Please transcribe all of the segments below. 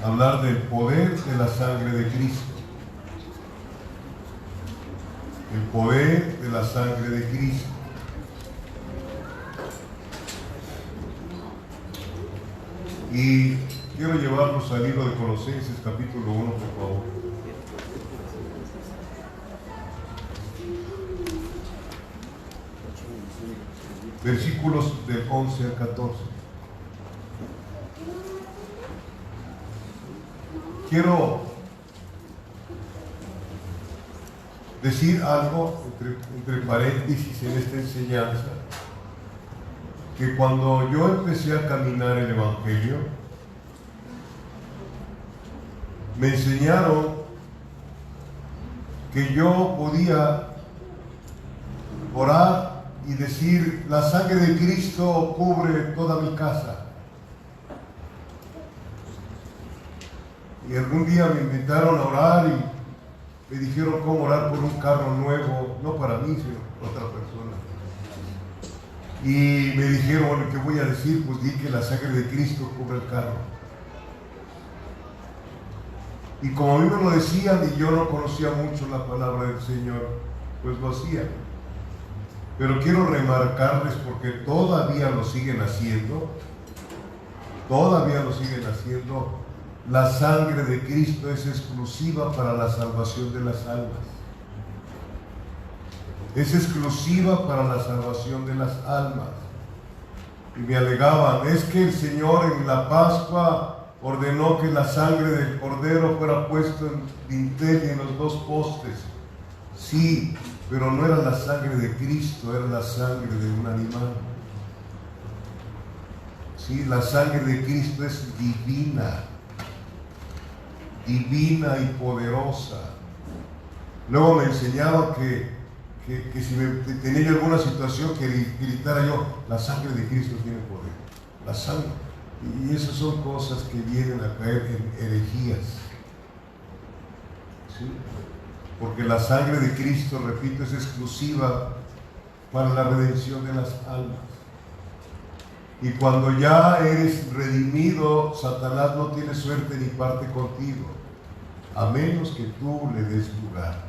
hablar del poder de la sangre de Cristo. El poder de la sangre de Cristo. Y quiero llevarnos al libro de Colosenses, capítulo 1, por favor. Versículos del 11 al 14. Quiero decir algo entre paréntesis en esta enseñanza, que cuando yo empecé a caminar el Evangelio, me enseñaron que yo podía orar y decir: la sangre de Cristo cubre toda mi casa. Y algún día me invitaron a orar y me dijeron cómo orar por un carro nuevo, no para mí, sino para otra persona. Y me dijeron: bueno, ¿qué voy a decir? Pues di que la sangre de Cristo cubre el carro. Y como a mí me lo decían y yo no conocía mucho la palabra del Señor, pues lo hacía. Pero quiero remarcarles, porque todavía lo siguen haciendo, la sangre de Cristo es exclusiva para la salvación de las almas. Es exclusiva para la salvación de las almas. Y me alegaban: es que el Señor en la Pascua ordenó que la sangre del Cordero fuera puesta en dintel y en los dos postes. Sí, pero no era la sangre de Cristo, era la sangre de un animal. Sí, la sangre de Cristo es divina y poderosa. Luego me enseñaba que si tenía yo alguna situación que gritara yo: la sangre de Cristo tiene poder, la sangre. Y esas son cosas que vienen a caer en herejías. ¿Sí? Porque la sangre de Cristo, repito, es exclusiva para la redención de las almas. Y cuando ya eres redimido, Satanás no tiene suerte ni parte contigo, a menos que tú le des lugar.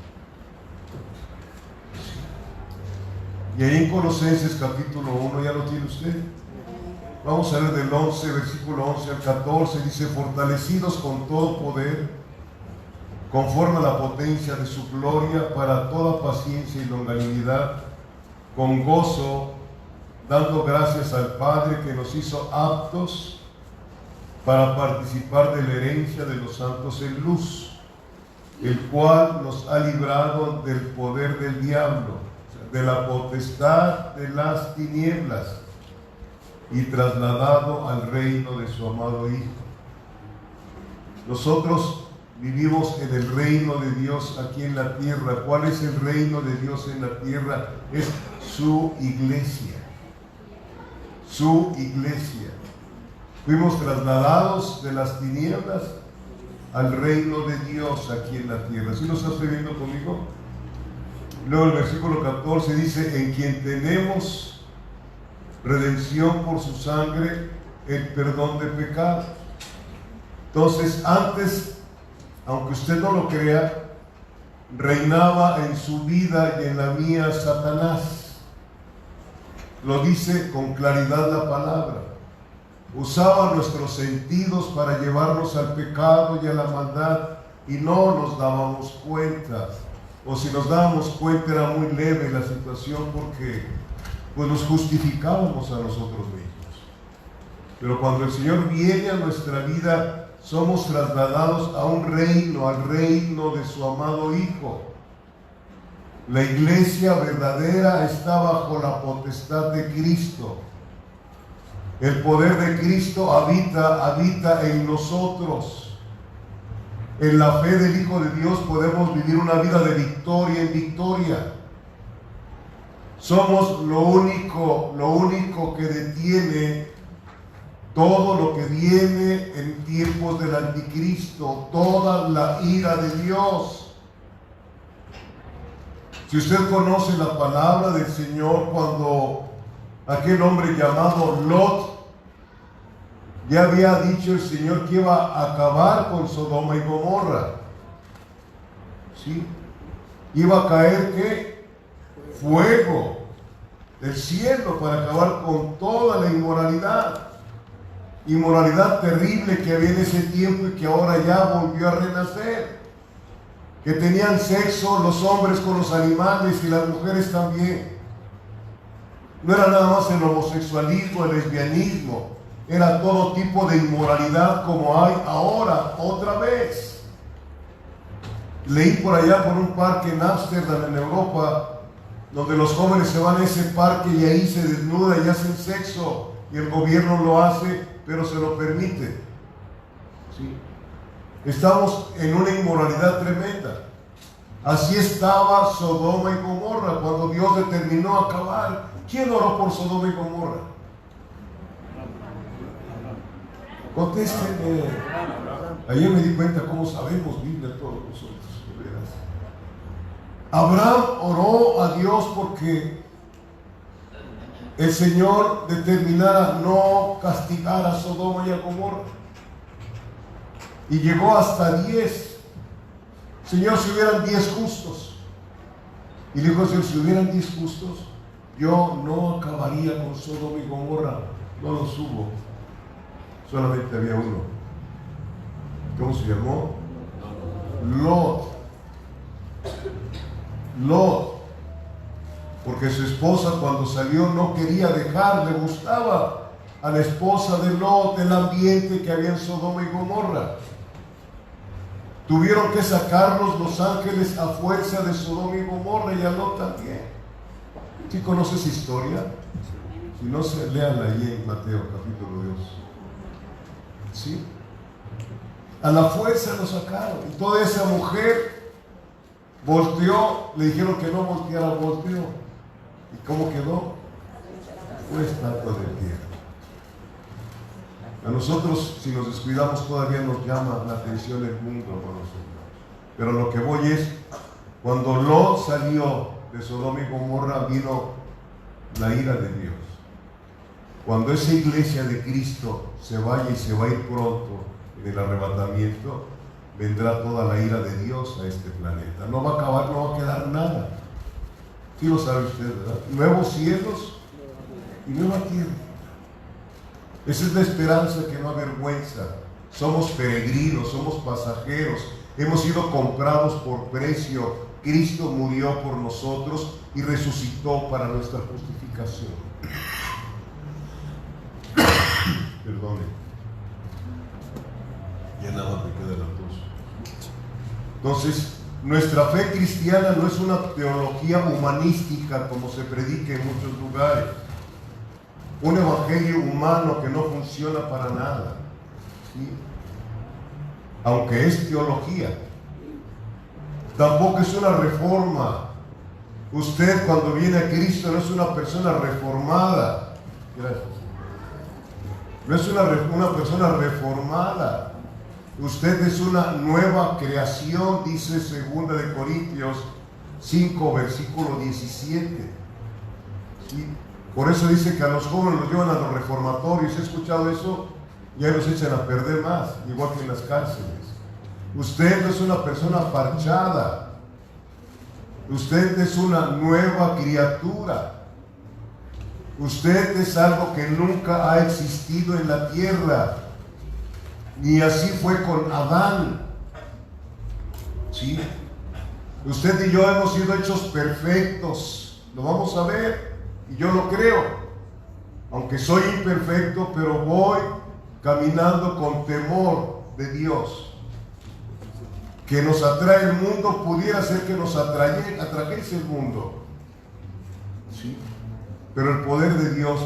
Y ahí en Colosenses capítulo 1, ¿ya lo tiene usted? Vamos a ver del 11, versículo 11 al 14, dice: fortalecidos con todo poder, conforme a la potencia de su gloria, para toda paciencia y longanimidad, con gozo, dando gracias al Padre que nos hizo aptos para participar de la herencia de los santos en luz, el cual nos ha librado del poder del diablo, de la potestad de las tinieblas, y trasladado al reino de su amado Hijo. Nosotros vivimos en el reino de Dios aquí en la tierra. ¿Cuál es el reino de Dios en la tierra? Es su iglesia. Su iglesia. Fuimos trasladados de las tinieblas al reino de Dios aquí en la tierra. ¿Sí lo estás viendo conmigo? Luego el versículo 14 dice: en quien tenemos redención por su sangre, el perdón de pecados. Entonces, antes, aunque usted no lo crea, reinaba en su vida y en la mía Satanás. Lo dice con claridad la palabra. Usaba nuestros sentidos para llevarnos al pecado y a la maldad, y no nos dábamos cuenta. O si nos dábamos cuenta, era muy leve la situación, porque pues nos justificábamos a nosotros mismos. Pero cuando el Señor viene a nuestra vida, somos trasladados a un reino, al reino de su amado Hijo. La iglesia verdadera está bajo la potestad de Cristo. El poder de Cristo habita en nosotros. En la fe del Hijo de Dios podemos vivir una vida de victoria en victoria. Somos lo único que detiene todo lo que viene en tiempos del anticristo, toda la ira de Dios. Si usted conoce la palabra del Señor, cuando aquel hombre llamado Lot Ya había dicho el Señor que iba a acabar con Sodoma y Gomorra. ¿Sí? Iba a caer ¿qué? Fuego del cielo para acabar con toda la inmoralidad. Inmoralidad terrible que había en ese tiempo y que ahora ya volvió a renacer. Que tenían sexo los hombres con los animales y las mujeres también. No era nada más el homosexualismo, el lesbianismo. Era todo tipo de inmoralidad como hay ahora, otra vez. Leí por allá por un parque en Ámsterdam, en Europa, donde los jóvenes se van a ese parque y ahí se desnudan y hacen sexo. Y el gobierno lo hace, pero se lo permite. ¿Sí? Estamos en una inmoralidad tremenda. Así estaba Sodoma y Gomorra cuando Dios determinó acabar. ¿Quién oró por Sodoma y Gomorra? Contéstenme. Ayer me di cuenta cómo sabemos Biblia todos nosotros. Abraham oró a Dios porque el Señor determinara no castigar a Sodoma y a Gomorra. Y llegó hasta 10. Señor, si hubieran 10 justos. Y dijo el Señor, si hubieran 10 justos, yo no acabaría con Sodoma y Gomorra. No los hubo. Solamente había uno. ¿Cómo se llamó? Lot. Lot. Porque su esposa cuando salió no quería dejar, le gustaba a la esposa de Lot el ambiente que había en Sodoma y Gomorra. Tuvieron que sacarlos los ángeles a fuerza de Sodoma y Gomorra y a Lot también. ¿Sí conoces esa historia? Si no, léanla ahí en Mateo capítulo 2. ¿Sí? A la fuerza lo sacaron. Y toda esa mujer volteó, le dijeron que no volteara, volteó. ¿Y cómo quedó? Fue estatua de piedra. A nosotros, si nos descuidamos, todavía nos llama la atención el mundo, hermanos. Pero lo que voy es, cuando Lot salió de Sodoma y Gomorra, vino la ira de Dios. Cuando esa iglesia de Cristo se vaya y se va a ir pronto en el arrebatamiento, vendrá toda la ira de Dios a este planeta. No va a acabar, no va a quedar nada. Sí lo sabe usted, ¿verdad? Nuevos cielos y nueva tierra. Esa es la esperanza que no avergüenza. Somos peregrinos, somos pasajeros. Hemos sido comprados por precio. Cristo murió por nosotros y resucitó para nuestra justificación. Perdone. Ya nada me queda la tos. Entonces, nuestra fe cristiana no es una teología humanística como se predica en muchos lugares. Un evangelio humano que no funciona para nada. ¿Sí? Aunque es teología. Tampoco es una reforma. Usted cuando viene a Cristo no es una persona reformada. Gracias. No es una persona reformada. Usted es una nueva creación, dice 2 de Corintios 5, versículo 17. ¿Sí? Por eso dice que a los jóvenes los llevan a los reformatorios. ¿He escuchado eso? Ya los echan a perder más, igual que en las cárceles. Usted no es una persona parchada. Usted es una nueva criatura. Usted es algo que nunca ha existido en la tierra. Ni así fue con Adán. ¿Sí? Usted y yo hemos sido hechos perfectos. Lo vamos a ver. Y yo lo creo. Aunque soy imperfecto, pero voy caminando con temor de Dios. Que nos atrae el mundo, pudiera ser que nos atrajese el mundo. ¿Sí? Pero el poder de Dios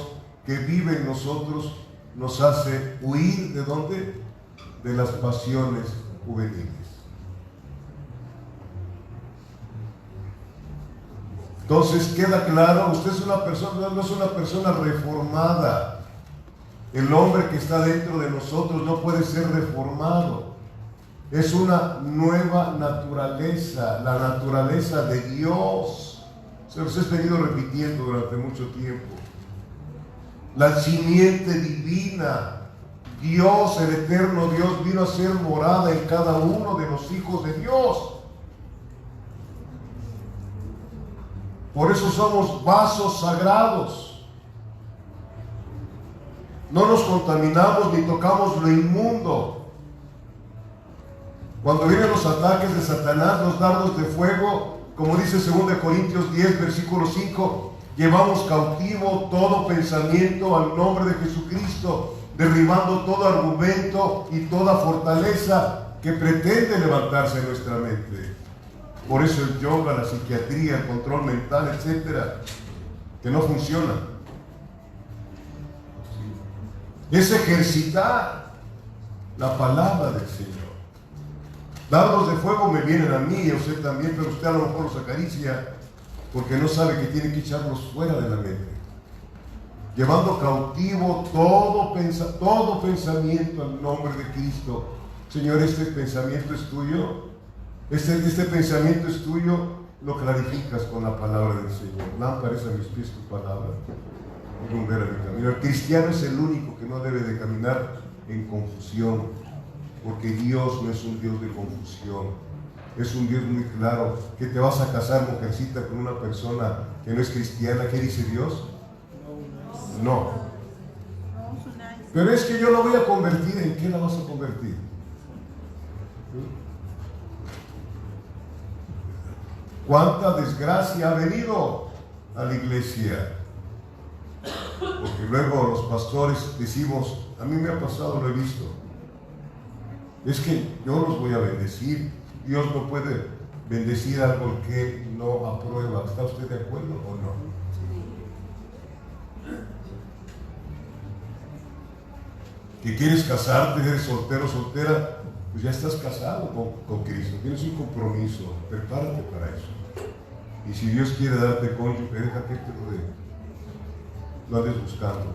que vive en nosotros nos hace huir ¿de dónde? De las pasiones juveniles. Entonces queda claro, usted es una persona, no es una persona reformada. El hombre que está dentro de nosotros no puede ser reformado. Es una nueva naturaleza, la naturaleza de Dios. Se los he venido repitiendo durante mucho tiempo. La simiente divina Dios, el eterno Dios, vino a ser morada en cada uno de los hijos de Dios. Por eso somos vasos sagrados. No nos contaminamos ni tocamos lo inmundo. Cuando vienen los ataques de Satanás, los dardos de fuego, como dice 2 Corintios 10, versículo 5, llevamos cautivo todo pensamiento al nombre de Jesucristo, derribando todo argumento y toda fortaleza que pretende levantarse en nuestra mente. Por eso el yoga, la psiquiatría, el control mental, etcétera, que no funciona. Es ejercitar la palabra del Señor. Dardos de fuego me vienen a mí y a usted también, pero usted a lo mejor los acaricia porque no sabe que tiene que echarlos fuera de la mente. Llevando cautivo todo pensamiento al nombre de Cristo. Señor, este pensamiento es tuyo. Este pensamiento es tuyo. Lo clarificas con la palabra del Señor. Lámpara es a mis pies tu palabra y lumbrera mi camino. El cristiano es el único que no debe de caminar en confusión, porque Dios no es un Dios de confusión. Es un Dios muy claro. Que te vas a casar, mujercita, con una persona que no es cristiana. ¿Qué dice Dios? No. Pero es que yo la voy a convertir. ¿En qué la vas a convertir? ¿Cuánta desgracia ha venido a la iglesia? Porque luego los pastores decimos, a mí me ha pasado, lo he visto, es que yo los voy a bendecir. Dios no puede bendecir algo que no aprueba. ¿Está usted de acuerdo o no? Que quieres casarte, eres soltero, soltera, pues ya estás casado con Cristo, tienes un compromiso, prepárate para eso. Y si Dios quiere darte cónyuge, deja que te lo dé. No andes buscando,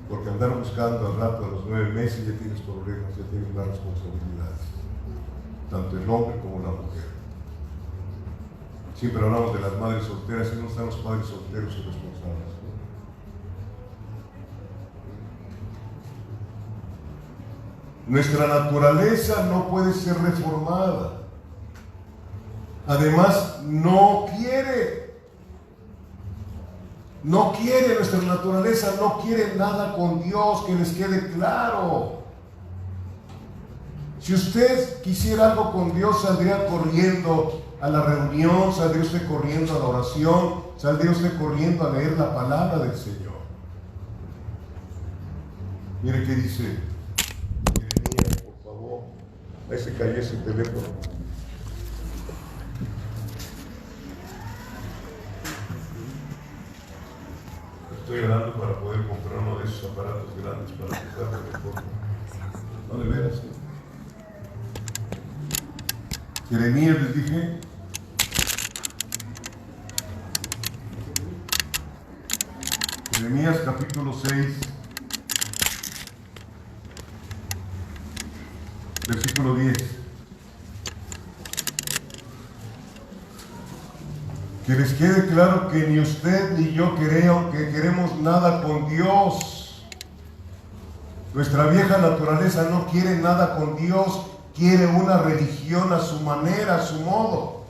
porque andar buscando al rato, a los 9 meses, ya tienes problemas, ya tienes más responsabilidades, tanto el hombre como la mujer. Siempre hablamos de las madres solteras, y no están los padres solteros y responsables. Nuestra naturaleza no puede ser reformada. Además, no quiere, nuestra naturaleza no quiere nada con Dios, que les quede claro. Si usted quisiera algo con Dios, saldría corriendo a la reunión, saldría usted corriendo a la oración, saldría usted corriendo a leer la palabra del Señor. Mire qué dice Jeremías, por favor. Ahí se cayó ese teléfono. Estoy orando para poder comprar uno de esos aparatos grandes para tocar mejor. No, de veras. Jeremías, les dije. Jeremías capítulo 6, versículo 10. Que les quede claro que ni usted ni yo queremos nada con Dios. Nuestra vieja naturaleza no quiere nada con Dios, quiere una religión a su manera, a su modo.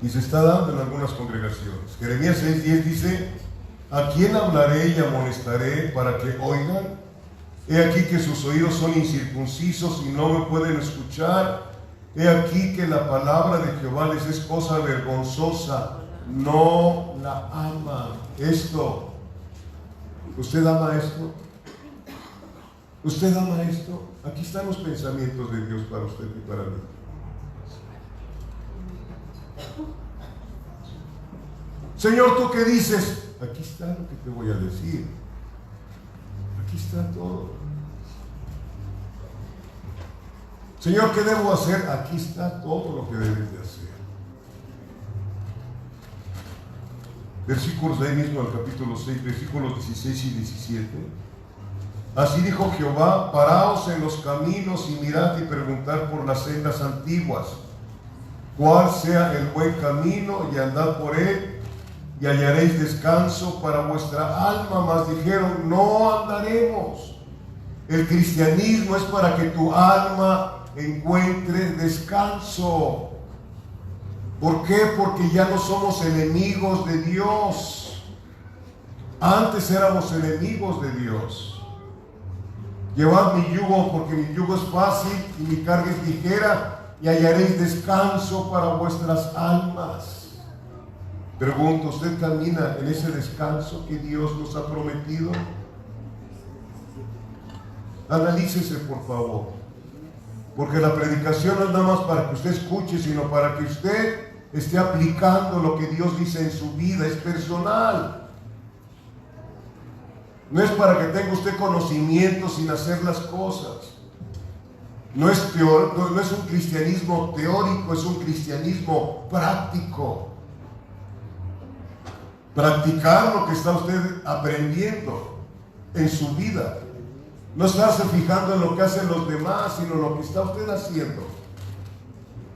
Y se está dando en algunas congregaciones. Jeremías 6:10 dice: ¿a quién hablaré y amonestaré para que oigan? He aquí que sus oídos son incircuncisos y no me pueden escuchar. He aquí que la palabra de Jehová les es cosa vergonzosa, no la ama. Esto, ¿usted ama esto? ¿Usted ama esto? Aquí están los pensamientos de Dios para usted y para mí. Señor, ¿tú qué dices? Aquí está lo que te voy a decir. Aquí está todo. Señor, ¿qué debo hacer? Aquí está todo lo que debes de hacer. Versículos de ahí mismo, al capítulo 6, versículos 16 y 17. Así dijo Jehová: paraos en los caminos y mirad y preguntad por las sendas antiguas, cuál sea el buen camino, y andad por él, y hallaréis descanso para vuestra alma. Mas dijeron, no andaremos. El cristianismo es para que tu alma encuentre descanso. ¿Por qué? Porque ya no somos enemigos de Dios. Antes éramos enemigos de Dios. Llevad mi yugo, porque mi yugo es fácil y mi carga es ligera, y hallaréis descanso para vuestras almas. Pregunto, ¿usted camina en ese descanso que Dios nos ha prometido? Analícese, por favor, porque la predicación no es nada más para que usted escuche, sino para que usted esté aplicando lo que Dios dice en su vida. Es personal. No es para que tenga usted conocimiento sin hacer las cosas. No es un cristianismo teórico, es un cristianismo práctico. Practicar lo que está usted aprendiendo en su vida. No estarse fijando en lo que hacen los demás, sino lo que está usted haciendo.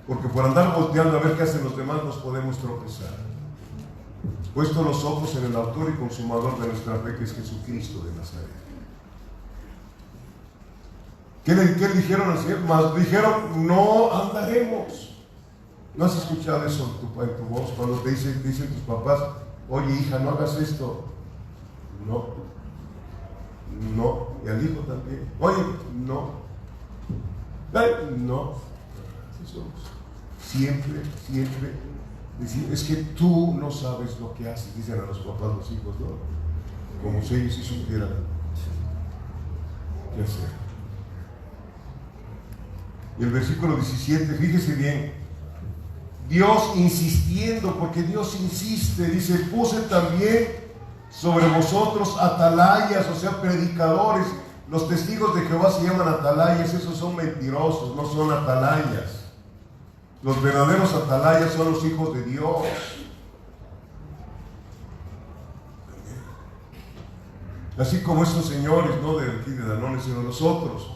Porque por andar volteando a ver qué hacen los demás nos podemos tropezar. Puesto los ojos en el autor y consumador de nuestra fe, que es Jesucristo de Nazaret. ¿Qué le dijeron al Señor? Más dijeron, no andaremos. ¿No has escuchado eso en tu voz? Cuando te dicen tus papás, oye hija, no hagas esto. No. Y al hijo también. Oye, no. No. Siempre. Decir, es que tú no sabes lo que haces, dicen a los papás, los hijos, ¿no? Como si ellos sí supieran qué hacer. Y el versículo 17, fíjese bien, Dios insistiendo, porque Dios insiste, dice, puse también sobre vosotros atalayas, o sea, predicadores. Los testigos de Jehová se llaman atalayas, esos son mentirosos, no son atalayas. Los verdaderos atalayas son los hijos de Dios. Así como estos señores, no de aquí de Danone, sino nosotros,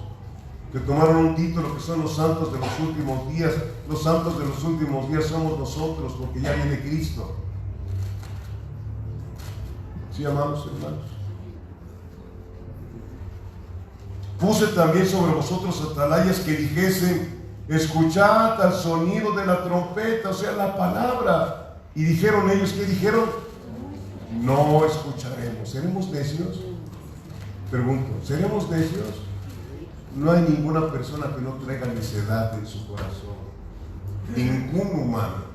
que tomaron un título, que son los santos de los últimos días. Los santos de los últimos días somos nosotros, porque ya viene Cristo. ¿Sí, amados hermanos? Puse también sobre vosotros atalayas que dijesen, escuchad al sonido de la trompeta, o sea, la palabra. Y dijeron ellos, ¿qué dijeron? No escucharemos. ¿Seremos necios? Pregunto, ¿seremos necios? No hay ninguna persona que no traiga necedad en su corazón. Ningún humano.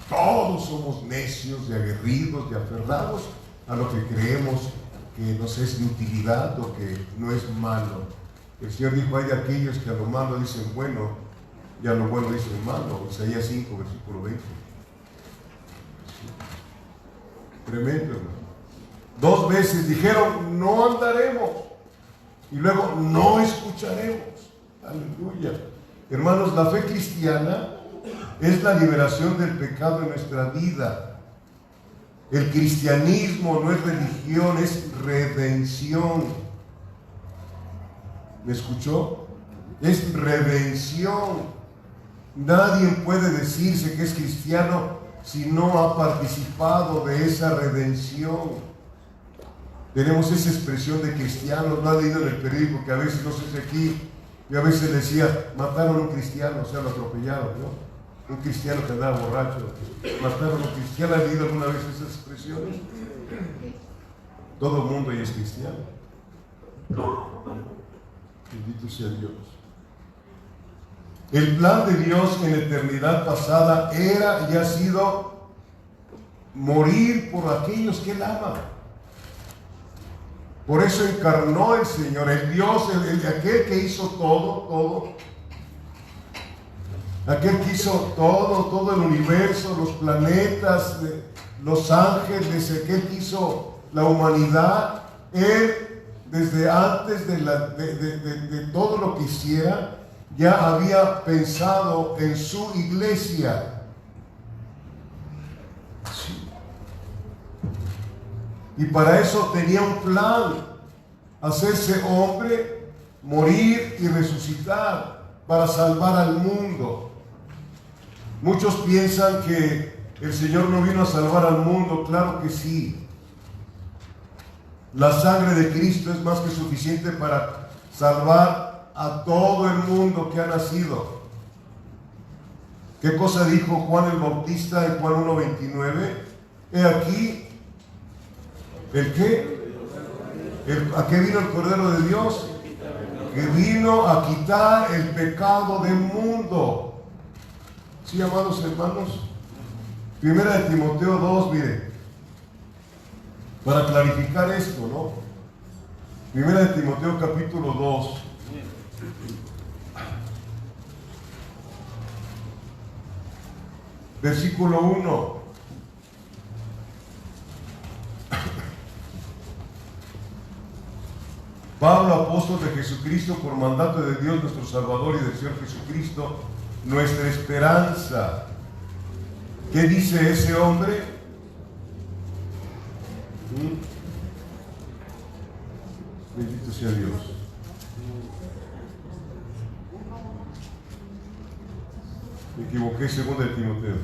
Todos somos necios y aguerridos y aferrados a lo que creemos que nos es de utilidad o que no es malo. El Señor dijo, hay de aquellos que a lo malo dicen bueno y a lo bueno dicen malo. Isaías 5, versículo 20. Tremendo, hermano. 2 veces dijeron, no andaremos. Y luego, no escucharemos. Aleluya. Hermanos, la fe cristiana es la liberación del pecado en nuestra vida. El cristianismo no es religión, es redención. ¿Me escuchó? Es redención. Nadie puede decirse que es cristiano si no ha participado de esa redención. Tenemos esa expresión de cristianos. ¿No ha leído en el periódico que a veces, no sé si aquí, yo a veces decía, mataron a un cristiano, o sea, lo atropellaron, ¿no? Un cristiano que andaba borracho, mataron a un cristiano. ¿Ha leído alguna vez esas expresiones? Todo el mundo ya es cristiano. Bendito sea Dios. El plan de Dios en la eternidad pasada era y ha sido morir por aquellos que Él ama. Por eso encarnó el Señor, el Dios, aquel que hizo todo, aquel que hizo todo el universo, los planetas, los ángeles, aquel que hizo la humanidad. Él, desde antes de todo lo que hiciera, ya había pensado en su iglesia. Sí. Y para eso tenía un plan: hacerse hombre, morir y resucitar para salvar al mundo. Muchos piensan que el Señor no vino a salvar al mundo, claro que sí. La sangre de Cristo es más que suficiente para salvar a todo el mundo que ha nacido. ¿Qué cosa dijo Juan el Bautista en Juan 1:29? He aquí, ¿el qué? ¿A qué vino el Cordero de Dios? Que vino a quitar el pecado del mundo. ¿Sí, amados hermanos? Primera de Timoteo 2, mire, para clarificar esto, ¿no? Primera de Timoteo capítulo 2. Versículo 1. Pablo, apóstol de Jesucristo, por mandato de Dios nuestro Salvador y del Señor Jesucristo, nuestra esperanza. ¿Qué dice ese hombre? Bendito sea Dios. Me equivoqué, segunda de Timoteo.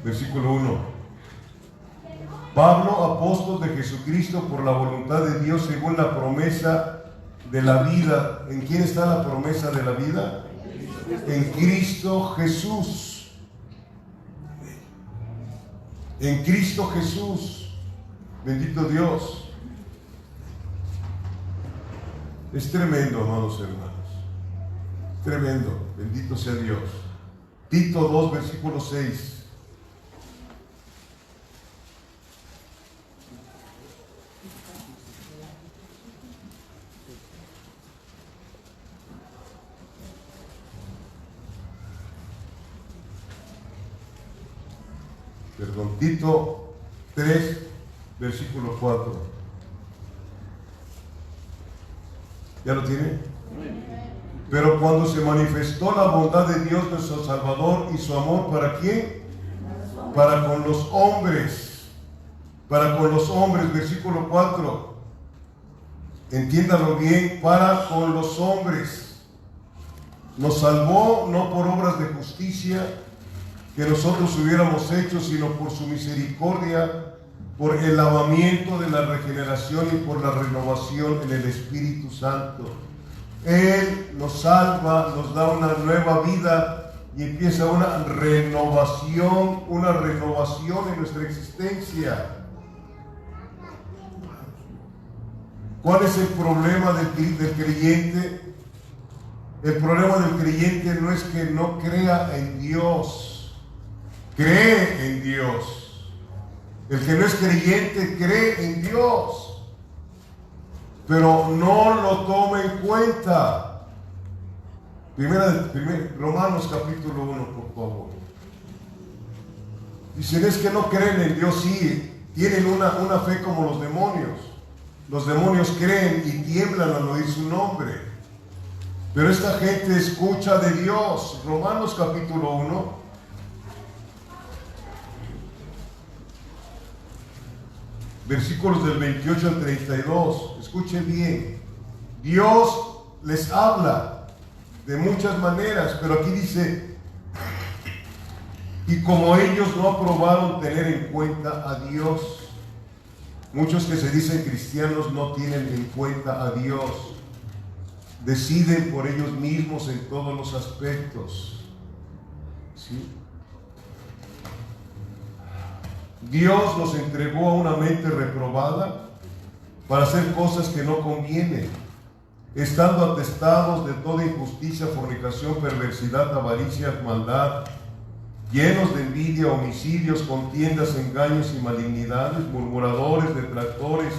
Versículo 1. Pablo, apóstol de Jesucristo por la voluntad de Dios según la promesa de la vida. ¿En quién está la promesa de la vida? En Cristo Jesús. En Cristo Jesús. Bendito Dios. Es tremendo, amados hermanos. Tremendo. Bendito sea Dios. Tito 2, versículo 6. Perdón, Tito 3, versículo 4. ¿Ya lo tiene? Pero cuando se manifestó la bondad de Dios nuestro Salvador y su amor, ¿para quién? Para con los hombres. Para con los hombres, versículo 4. Entiéndalo bien, para con los hombres. Nos salvó no por obras de justicia que nosotros hubiéramos hecho, sino por su misericordia, por el lavamiento de la regeneración y por la renovación en el Espíritu Santo. Él nos salva, nos da una nueva vida y empieza una renovación en nuestra existencia. ¿Cuál es el problema del creyente? El problema del creyente no es que no crea en Dios. Cree en Dios. El que no es creyente cree en Dios, pero no lo toma en cuenta. Romanos capítulo 1, por favor. Dicen, es que no creen en Dios. Sí, tienen una fe como los demonios. Los demonios creen y tiemblan al oír su nombre, pero esta gente escucha de Dios. Romanos capítulo 1, versículos del 28 al 32. Escuchen bien. Dios les habla de muchas maneras, pero aquí dice, y como ellos no aprobaron tener en cuenta a Dios. Muchos que se dicen cristianos no tienen en cuenta a Dios. Deciden por ellos mismos en todos los aspectos. ¿Sí? Dios nos entregó a una mente reprobada para hacer cosas que no convienen, estando atestados de toda injusticia, fornicación, perversidad, avaricia, maldad, llenos de envidia, homicidios, contiendas, engaños y malignidades, murmuradores, detractores,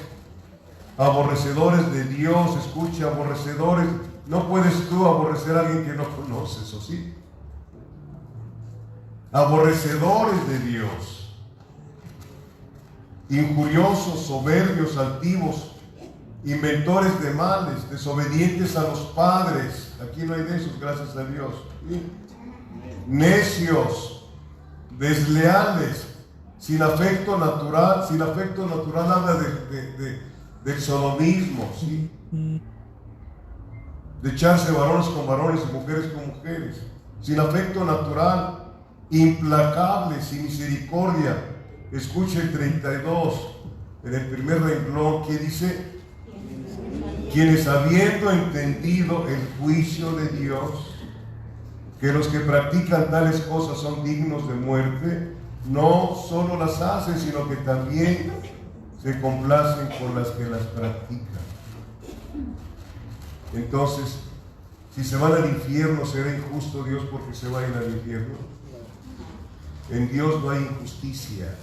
aborrecedores de Dios. Escucha, aborrecedores. No puedes tú aborrecer a alguien que no conoces, ¿o sí? Aborrecedores de Dios. Injuriosos, soberbios, altivos, inventores de males, desobedientes a los padres. Aquí no hay de esos, gracias a Dios. ¿Sí? Necios, desleales, Sin afecto natural habla del sodomismo, ¿sí? De echarse varones con varones y mujeres con mujeres. Sin afecto natural, implacable, sin misericordia. Escuche el 32, en el primer renglón, que dice: quienes habiendo entendido el juicio de Dios, que los que practican tales cosas son dignos de muerte, no solo las hacen, sino que también se complacen con las que las practican. Entonces, si se van al infierno, ¿será injusto Dios porque se vayan al infierno? En Dios no hay injusticia,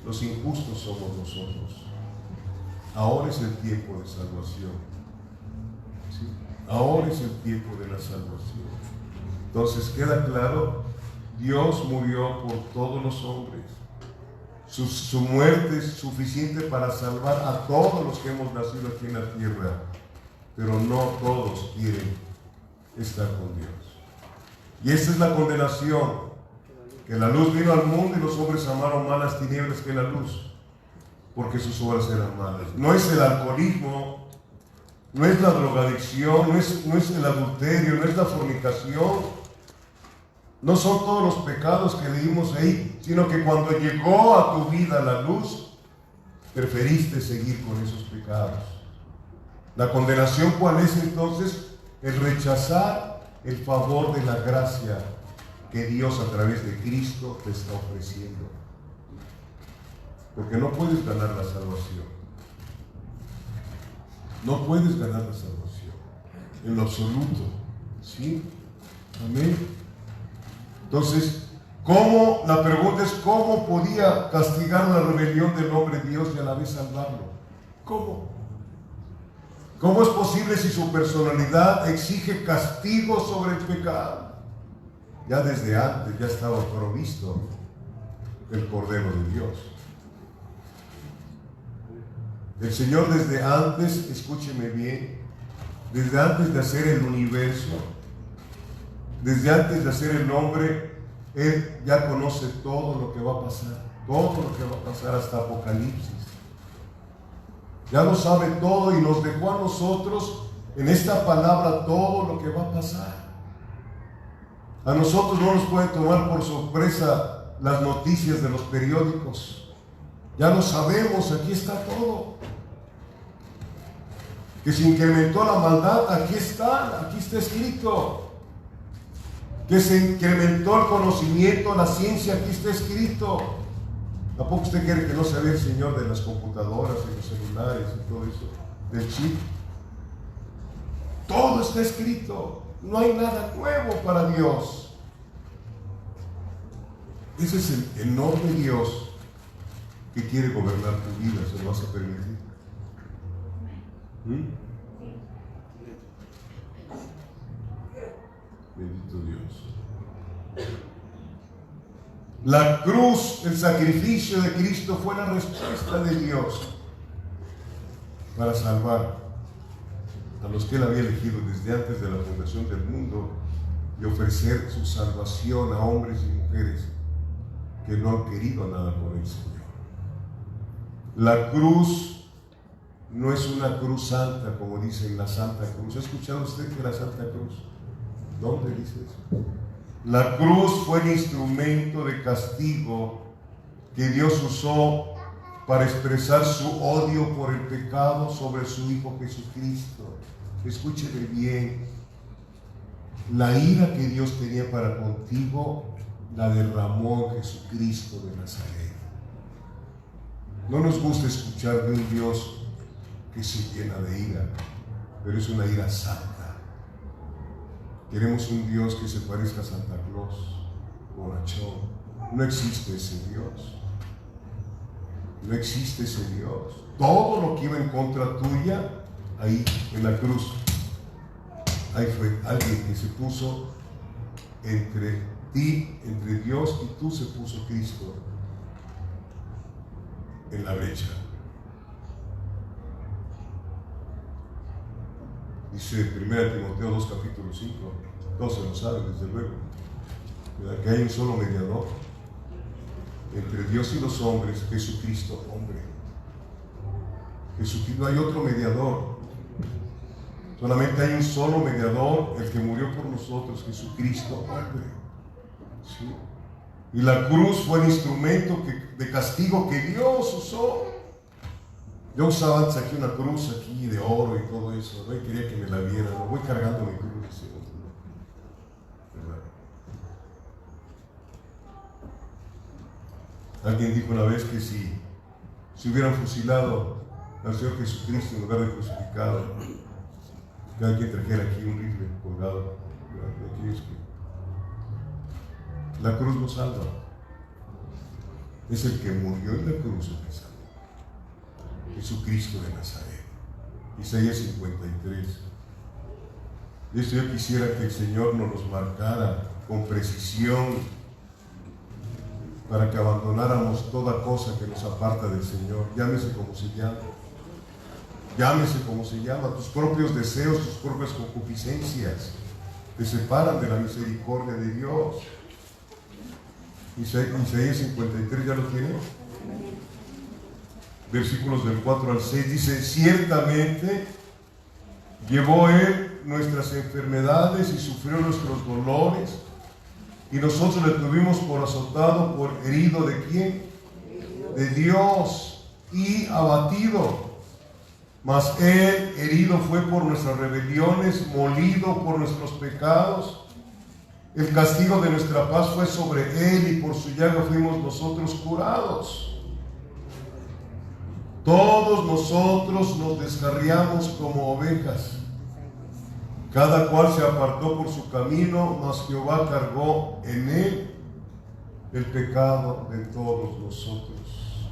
los injustos somos nosotros. Ahora es el tiempo de salvación, ¿sí? Ahora es el tiempo de la salvación. Entonces queda claro, Dios murió por todos los hombres. Su muerte es suficiente para salvar a todos los que hemos nacido aquí en la tierra, pero no todos quieren estar con Dios. Y esta es la condenación, que la luz vino al mundo y los hombres amaron más las tinieblas que la luz, porque sus obras eran malas. No es el alcoholismo, no es la drogadicción, no es el adulterio, no es la fornicación, no son todos los pecados que leímos ahí, sino que cuando llegó a tu vida la luz, preferiste seguir con esos pecados. La condenación, ¿cuál es entonces? El rechazar el favor de la gracia que Dios a través de Cristo te está ofreciendo. Porque no puedes ganar la salvación. No puedes ganar la salvación. En lo absoluto. ¿Sí? Amén. Entonces, la pregunta es, ¿cómo podía castigar la rebelión del hombre Dios y a la vez salvarlo? ¿Cómo? ¿Cómo es posible si su personalidad exige castigo sobre el pecado? Ya desde antes ya estaba provisto el Cordero de Dios. El Señor desde antes, escúcheme bien, desde antes de hacer el universo, desde antes de hacer el hombre, Él ya conoce todo lo que va a pasar, todo lo que va a pasar hasta Apocalipsis. Ya lo sabe todo y nos dejó a nosotros en esta palabra todo lo que va a pasar. A nosotros no nos puede tomar por sorpresa las noticias de los periódicos. Ya lo sabemos, aquí está todo. Que se incrementó la maldad, aquí está escrito. Que se incrementó el conocimiento, la ciencia, aquí está escrito. ¿Tampoco usted quiere que no se vea el Señor de las computadoras y los celulares y todo eso? Del chip. Todo está escrito. No hay nada nuevo para Dios. Ese es el enorme Dios que quiere gobernar tu vida. ¿Se lo vas a permitir? Bendito Dios. La cruz, el sacrificio de Cristo fue la respuesta de Dios para salvar a los que Él había elegido desde antes de la fundación del mundo y ofrecer su salvación a hombres y mujeres que no han querido nada con el Señor. La cruz no es una cruz santa, como dicen la Santa Cruz. ¿Ha escuchado usted que la Santa Cruz? ¿Dónde dice eso? La cruz fue el instrumento de castigo que Dios usó para expresar su odio por el pecado sobre su Hijo Jesucristo. Escúcheme bien. La ira que Dios tenía para contigo la derramó en Jesucristo de Nazaret. No nos gusta escuchar de un Dios que se llena de ira, pero es una ira santa. Queremos un Dios que se parezca a Santa Claus, bonachón. No existe ese Dios. No existe ese Dios. Todo lo que iba en contra tuya, ahí en la cruz, ahí fue alguien que se puso entre ti, entre Dios y tú, se puso Cristo en la brecha. Dice 1 Timoteo 2, capítulo 5, todos se lo saben desde luego, que hay un solo mediador entre Dios y los hombres, Jesucristo hombre. Jesucristo, no hay otro mediador. Solamente hay un solo mediador, el que murió por nosotros, Jesucristo hombre. ¿Sí? Y la cruz fue el instrumento de castigo que Dios usó. Yo usaba antes aquí una cruz aquí de oro y todo eso, ¿no? Y quería que me la vieran, ¿no? Voy cargando mi cruz, ¿sí? ¿Verdad? Alguien dijo una vez que si hubieran fusilado al Señor Jesucristo en lugar de crucificado, que alguien trajera aquí un rifle colgado, de aquellos que la cruz nos salva. Es el que murió en la cruz el que salva. Jesucristo de Nazaret. Isaías 53. Y esto yo quisiera que el Señor nos los marcara con precisión para que abandonáramos toda cosa que nos aparta del Señor. Llámese como se llama. Llámese como se llama. Tus propios deseos, tus propias concupiscencias te separan de la misericordia de Dios. Isaías 53, ¿ya lo tiene? Versículos del 4 al 6 dice: ciertamente llevó Él nuestras enfermedades y sufrió nuestros dolores, y nosotros le tuvimos por azotado, por herido ¿de quién? De Dios, y abatido. Mas Él herido fue por nuestras rebeliones, molido por nuestros pecados. El castigo de nuestra paz fue sobre Él, y por su llaga fuimos nosotros curados. Todos nosotros nos descarriamos como ovejas, cada cual se apartó por su camino, mas Jehová cargó en Él el pecado de todos nosotros.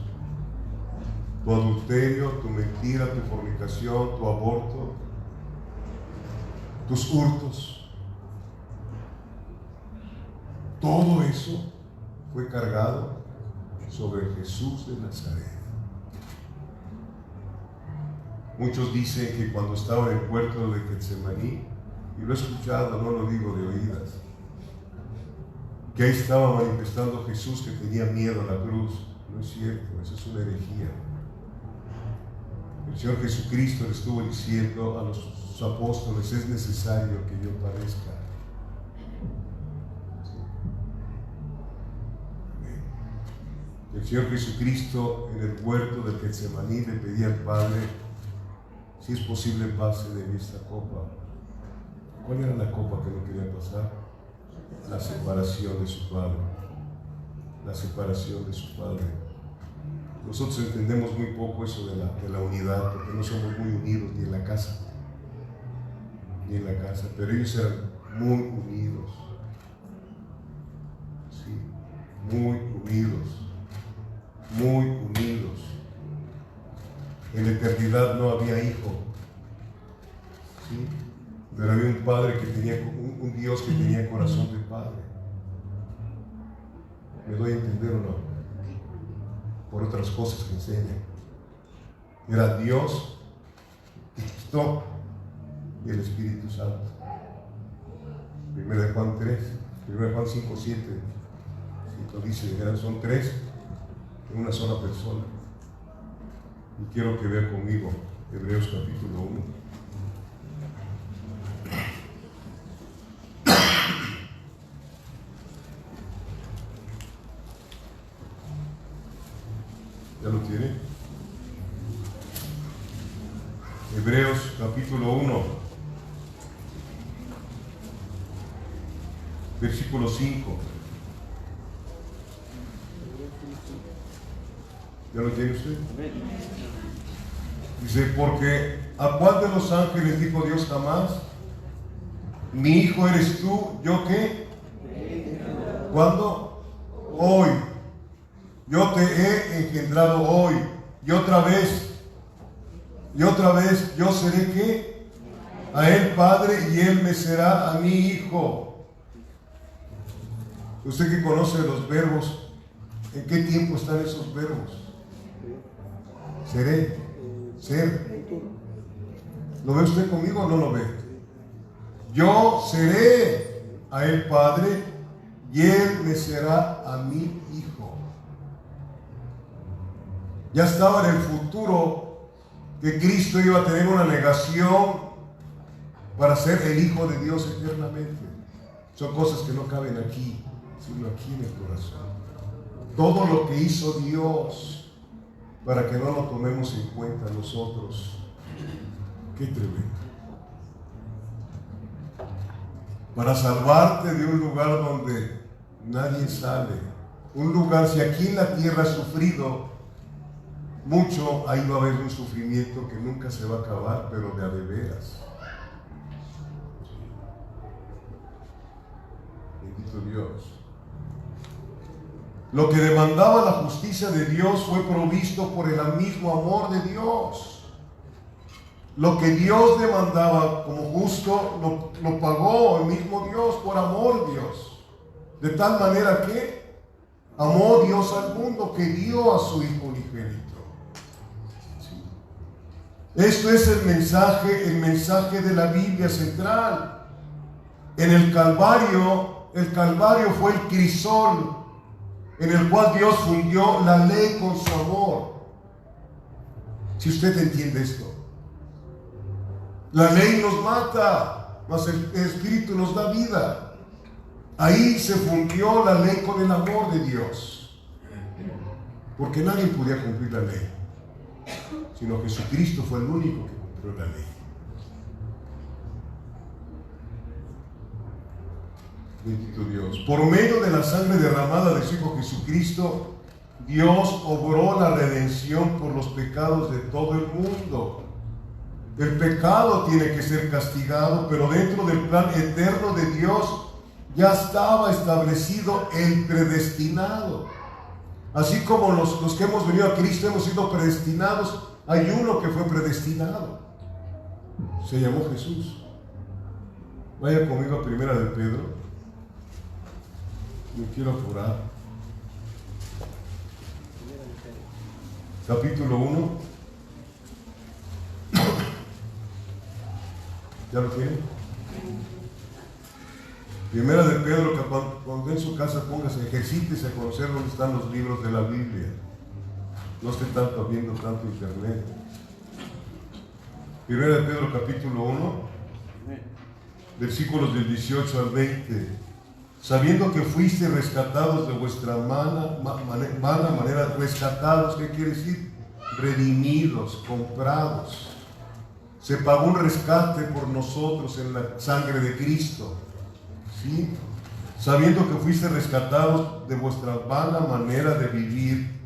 Tu adulterio, tu mentira, tu fornicación, tu aborto, tus hurtos, todo eso fue cargado sobre Jesús de Nazaret. Muchos dicen que cuando estaba en el puerto de Getsemaní, y lo he escuchado, no lo digo de oídas, que ahí estaba manifestando Jesús que tenía miedo a la cruz. No es cierto, eso es una herejía. El Señor Jesucristo le estuvo diciendo a sus apóstoles: es necesario que yo padezca. El Señor Jesucristo en el huerto del Getsemaní le pedía al Padre: si es posible, pase de mí esta copa. ¿Cuál era la copa que no quería pasar? La separación de su Padre. La separación de su Padre. Nosotros entendemos muy poco eso de la unidad, porque no somos muy unidos ni en la casa. Ni en la casa, pero ellos eran muy unidos. Sí, muy unidos. Muy unidos. En la eternidad no había hijo, ¿sí? Pero había un padre que tenía, un Dios que tenía corazón de padre. ¿Me doy a entender o no? Por otras cosas que enseñan. Era Dios, Cristo y el Espíritu Santo. 1 Juan 3, 1 Juan 5, 7, dice: son tres en una sola persona. Y quiero que vea conmigo Hebreos capítulo 1. ¿Ya lo tiene? Hebreos capítulo 1, versículo 5. ¿Ya lo tiene usted? Dice: porque ¿a cuál de los ángeles dijo Dios jamás? Mi hijo eres tú, ¿yo qué? ¿Cuándo? Hoy. Yo te he engendrado hoy. Y otra vez, yo seré ¿qué? A él padre, y él me será a mí hijo. Usted que conoce los verbos, ¿en qué tiempo están esos verbos? Seré, ser. ¿Lo ve usted conmigo o no lo ve? Yo seré a él padre, y él me será a mí hijo. Ya estaba en el futuro que Cristo iba a tener una negación para ser el Hijo de Dios eternamente. Son cosas que no caben aquí, sino aquí en el corazón. Todo lo que hizo Dios para que no lo tomemos en cuenta nosotros. Qué tremendo. Para salvarte de un lugar donde nadie sale. Un lugar, si aquí en la tierra has sufrido mucho, ahí va a haber un sufrimiento que nunca se va a acabar, pero de a de veras. Bendito Dios. Lo que demandaba la justicia de Dios fue provisto por el mismo amor de Dios. Lo que Dios demandaba como justo lo pagó el mismo Dios por amor a Dios. De tal manera que amó Dios al mundo que dio a su Hijo unigénito. Sí. Esto es el mensaje de la Biblia central. En el Calvario fue el crisol en el cual Dios fundió la ley con su amor. Si usted entiende esto, la ley nos mata, mas el Espíritu nos da vida. Ahí se fundió la ley con el amor de Dios, porque nadie podía cumplir la ley, sino Jesucristo fue el único que cumplió la ley. Bendito Dios. Por medio de la sangre derramada de su Hijo Jesucristo, Dios obró la redención por los pecados de todo el mundo. El pecado tiene que ser castigado, pero dentro del plan eterno de Dios ya estaba establecido el predestinado. Así como los que hemos venido a Cristo hemos sido predestinados, hay uno que fue predestinado. Se llamó Jesús. Vaya conmigo a Primera de Pedro. Yo quiero apurar. Capítulo 1. ¿Ya lo tienen? Primera de Pedro, que cuando en su casa póngase, ejercítese a conocer dónde están los libros de la Biblia. No esté tanto viendo tanto internet. Primera de Pedro, capítulo 1, versículos del 18 al 20. Sabiendo que fuiste rescatados de vuestra mala manera, rescatados, ¿qué quiere decir? Redimidos, comprados. Se pagó un rescate por nosotros en la sangre de Cristo. ¿Sí? Sabiendo que fuiste rescatados de vuestra vana manera de vivir,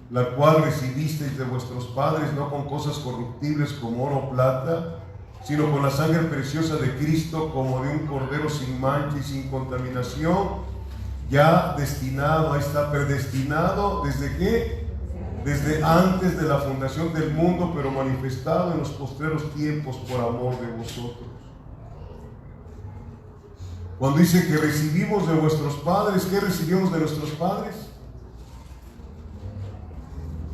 la cual recibisteis de vuestros padres, no con cosas corruptibles como oro o plata, sino con la sangre preciosa de Cristo, como de un cordero sin mancha y sin contaminación, ya destinado, ahí está, predestinado, ¿desde qué? Desde antes de la fundación del mundo, pero manifestado en los postreros tiempos por amor de vosotros. Cuando dice que recibimos de vuestros padres, ¿qué recibimos de nuestros padres?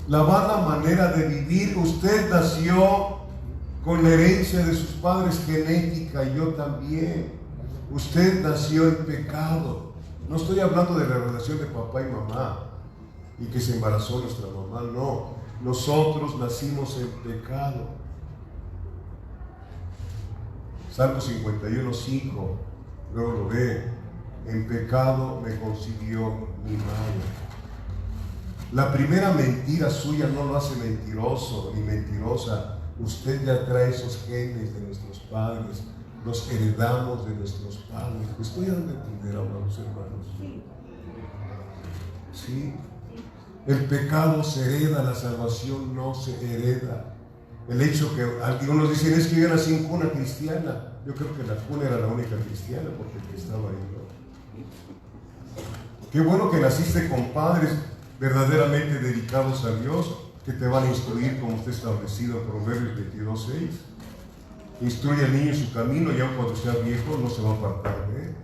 La vana manera de vivir. Usted nació con la herencia de sus padres genética, y yo también. Usted nació en pecado. No estoy hablando de la relación de papá y mamá y que se embarazó nuestra mamá, no. Nosotros nacimos en pecado. Salmo 51:5, luego lo ve. En pecado me concibió mi madre. La primera mentira suya no lo hace mentiroso ni mentirosa. Usted ya trae esos genes de nuestros padres, los heredamos de nuestros padres. ¿Estoy dando a entender, amados hermanos? Sí. El pecado se hereda, la salvación no se hereda. El hecho que algunos dicen es que yo nací en cuna cristiana. Yo creo que la cuna era la única cristiana porque el que estaba ahí, ¿no? Qué bueno que naciste con padres verdaderamente dedicados a Dios, que te van a instruir como está establecido en Proverbios 22:6. Instruye al niño en su camino y aun cuando sea viejo no se va a apartar de él.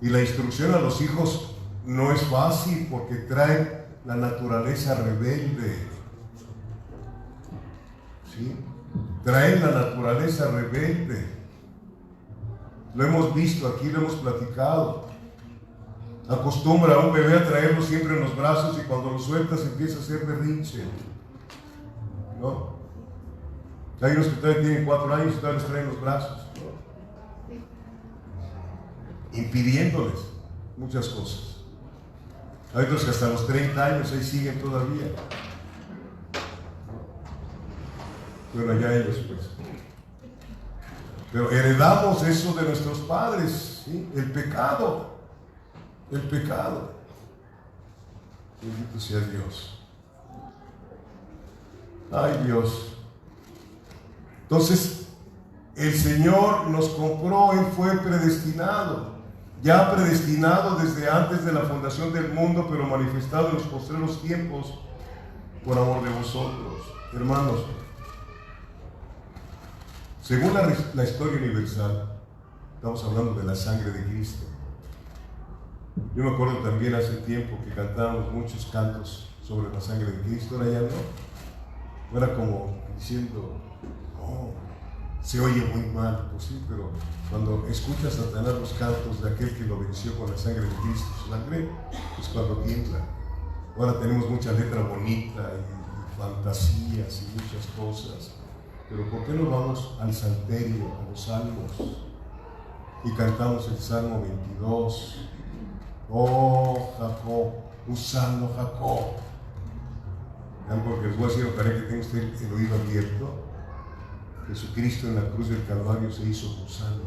Y la instrucción a los hijos no es fácil porque trae la naturaleza rebelde. ¿Sí? Trae la naturaleza rebelde. Lo hemos visto aquí, lo hemos platicado. Acostumbra a un bebé a traerlo siempre en los brazos y cuando lo sueltas empieza a hacer berrinche. ¿no? Hay unos que todavía tienen 4 años y todavía los traen en los brazos, ¿no? Impidiéndoles muchas cosas. Hay otros que hasta los 30 años ahí siguen todavía. Pero allá ellos, pues. Pero heredamos eso de nuestros padres, ¿sí? El pecado. El pecado. Bendito sea Dios. Ay, Dios. Entonces, el Señor nos compró, Él fue predestinado. Ya predestinado desde antes de la fundación del mundo, pero manifestado en los postreros tiempos por amor de vosotros. Hermanos, según la historia universal, estamos hablando de la sangre de Cristo. Yo me acuerdo también hace tiempo que cantábamos muchos cantos sobre la sangre de Cristo. Ahora ya no era como diciendo, oh, se oye muy mal. Pues sí, pero cuando escuchas a Satanás los cantos de aquel que lo venció con la sangre de Cristo, su sangre, es cuando tiembla. Ahora tenemos mucha letra bonita y fantasías y muchas cosas. Pero ¿por qué no vamos al Salterio, a los Salmos, y cantamos el Salmo 22? Oh, Jacob, un salmo, Jacob. Porque les voy a decir, ojalá que tenga usted el oído abierto. Jesucristo en la cruz del Calvario se hizo gusano.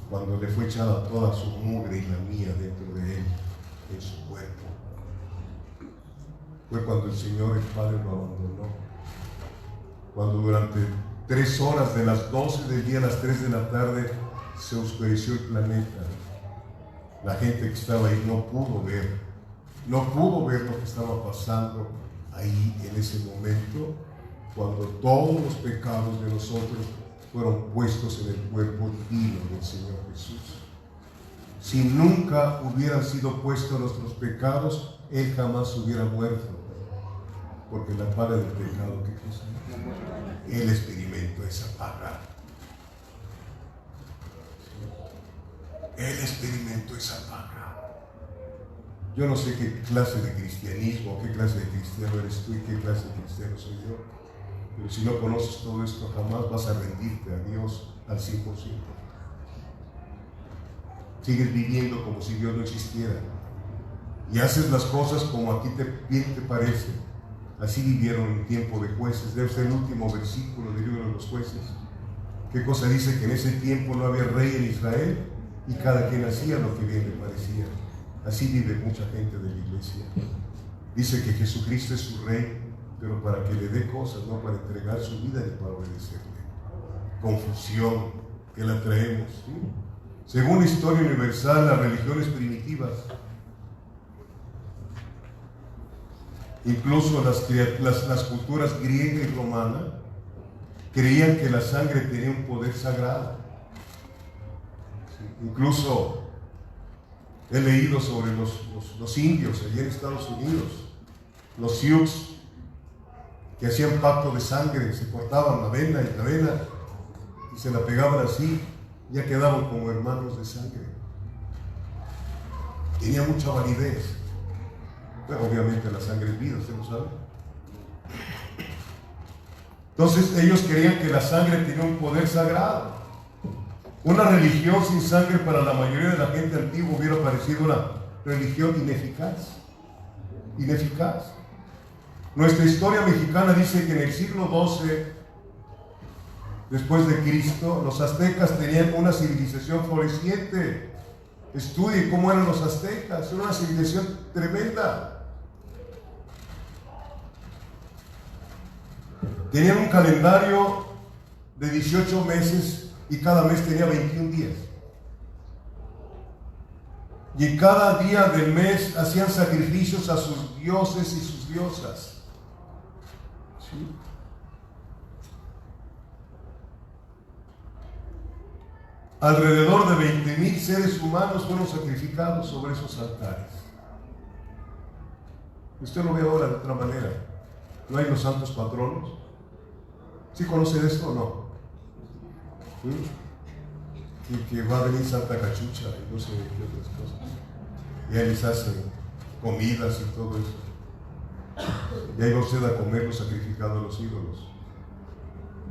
Cuando le fue echada toda su mugre y la mía dentro de él, en su cuerpo. Fue cuando el Señor, el Padre, lo abandonó. Cuando durante 3 horas, de las 12 del día a las 3 de la tarde, se oscureció el planeta. La gente que estaba ahí no pudo ver lo que estaba pasando ahí en ese momento, cuando todos los pecados de nosotros fueron puestos en el cuerpo divino del Señor Jesús. Si nunca hubieran sido puestos nuestros pecados, Él jamás hubiera muerto, porque la paga del pecado, ¿qué cosa? Él experimentó esa paga. Él experimentó esa paga. Yo no sé qué clase de cristianismo, qué clase de cristiano eres tú y qué clase de cristiano soy yo. Pero si no conoces todo esto, jamás vas a rendirte a Dios al 100%. Sigues viviendo como si Dios no existiera. Y haces las cosas como a ti bien te parece. Así vivieron en tiempo de jueces. Debe ser el último versículo del libro de los jueces. ¿Qué cosa dice? Que en ese tiempo no había rey en Israel y cada quien hacía lo que bien le parecía. Así vive mucha gente de la iglesia. Dice que Jesucristo es su rey, pero para que le dé cosas, no para entregar su vida ni para obedecerle. Confusión que la traemos, ¿sí? Según la historia universal, las religiones primitivas, incluso las culturas griega y romana, creían que la sangre tenía un poder sagrado. ¿Sí? Incluso he leído sobre los indios allí en Estados Unidos, los Sioux, que hacían pacto de sangre, se cortaban la vena y se la pegaban así, ya quedaban como hermanos de sangre. Tenía mucha validez. Pero obviamente la sangre es vida, usted lo sabe. Entonces ellos creían que la sangre tenía un poder sagrado. Una religión sin sangre para la mayoría de la gente antigua hubiera parecido una religión ineficaz. Ineficaz. Nuestra historia mexicana dice que en el siglo XII después de Cristo, los aztecas tenían una civilización floreciente. Estudie cómo eran los aztecas, era una civilización tremenda. Tenían un calendario de 18 meses y cada mes tenía 21 días. Y cada día del mes hacían sacrificios a sus dioses y sus diosas. ¿Sí? Alrededor de 20,000 seres humanos fueron sacrificados sobre esos altares. Usted lo ve ahora de otra manera. ¿No hay los santos patronos? ¿Sí conoce esto o no? ¿Sí? Que va a venir Santa Cachucha y no sé qué otras cosas. Y ahí les hacen comidas y todo eso. Y ahí va usted a comer lo sacrificado a los ídolos.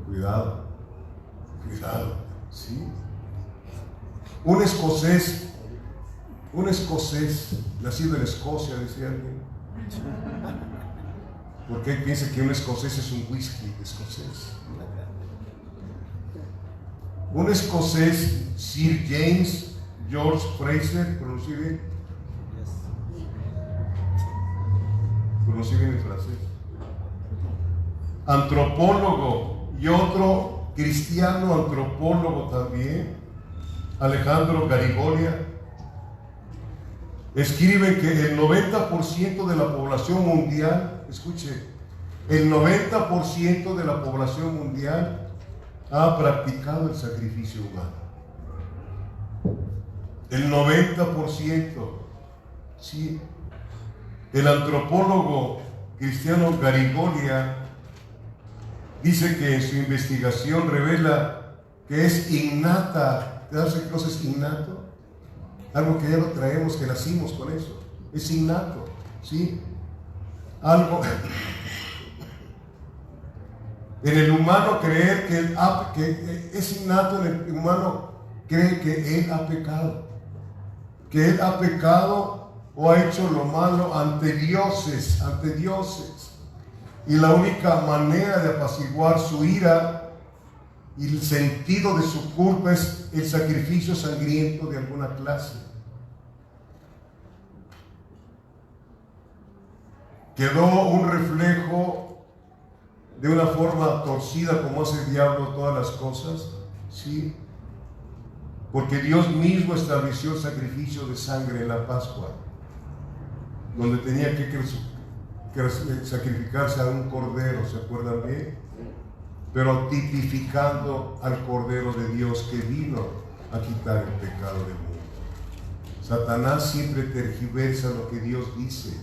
Cuidado, cuidado, ¿sí? Un escocés, nacido en Escocia, decía alguien. ¿Por qué piensa que un escocés es un whisky escocés? Un escocés, Sir James George Fraser, ¿pronuncié bien? Pronuncié bien el francés. Antropólogo y otro cristiano antropólogo también, Alejandro Garigolia, escriben que el 90% de la población mundial, escuche, el 90% de la población mundial ha practicado el sacrificio humano. El 90%, sí. El antropólogo cristiano Garigolia dice que en su investigación revela que es innata. ¿Te das cuenta qué cosa es innato? Algo que ya lo traemos, que nacimos con eso. Es innato, ¿sí? Algo en el humano creer que es innato en el humano cree que él ha pecado. Que él ha pecado o ha hecho lo malo ante dioses. Y la única manera de apaciguar su ira y el sentido de su culpa es el sacrificio sangriento de alguna clase. Quedó un reflejo de una forma torcida como hace el diablo todas las cosas, ¿sí? Porque Dios mismo estableció el sacrificio de sangre en la Pascua, donde tenía que sacrificarse a un cordero, ¿se acuerdan bien? Pero tipificando al Cordero de Dios que vino a quitar el pecado del mundo. Satanás siempre tergiversa lo que Dios dice.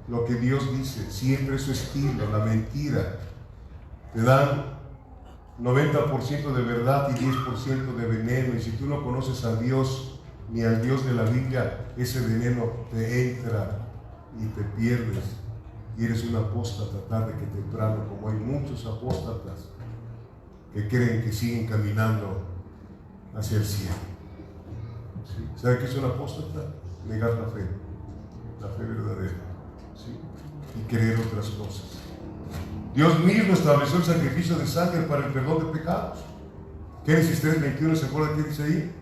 Lo que Dios dice, siempre es su estilo, la mentira. Te dan 90% de verdad y 10% de veneno, y si tú no conoces a Dios ni al Dios de la Biblia, ese veneno te entra y te pierdes y eres un apóstata tarde que temprano, como hay muchos apóstatas que creen que siguen caminando hacia el cielo. ¿Sí? ¿Sabe qué es un apóstata? Negar la fe verdadera, ¿sí? Y creer otras cosas. Dios mismo estableció el sacrificio de sangre para el perdón de pecados. Génesis 3:21, ¿se acuerdan qué dice ahí?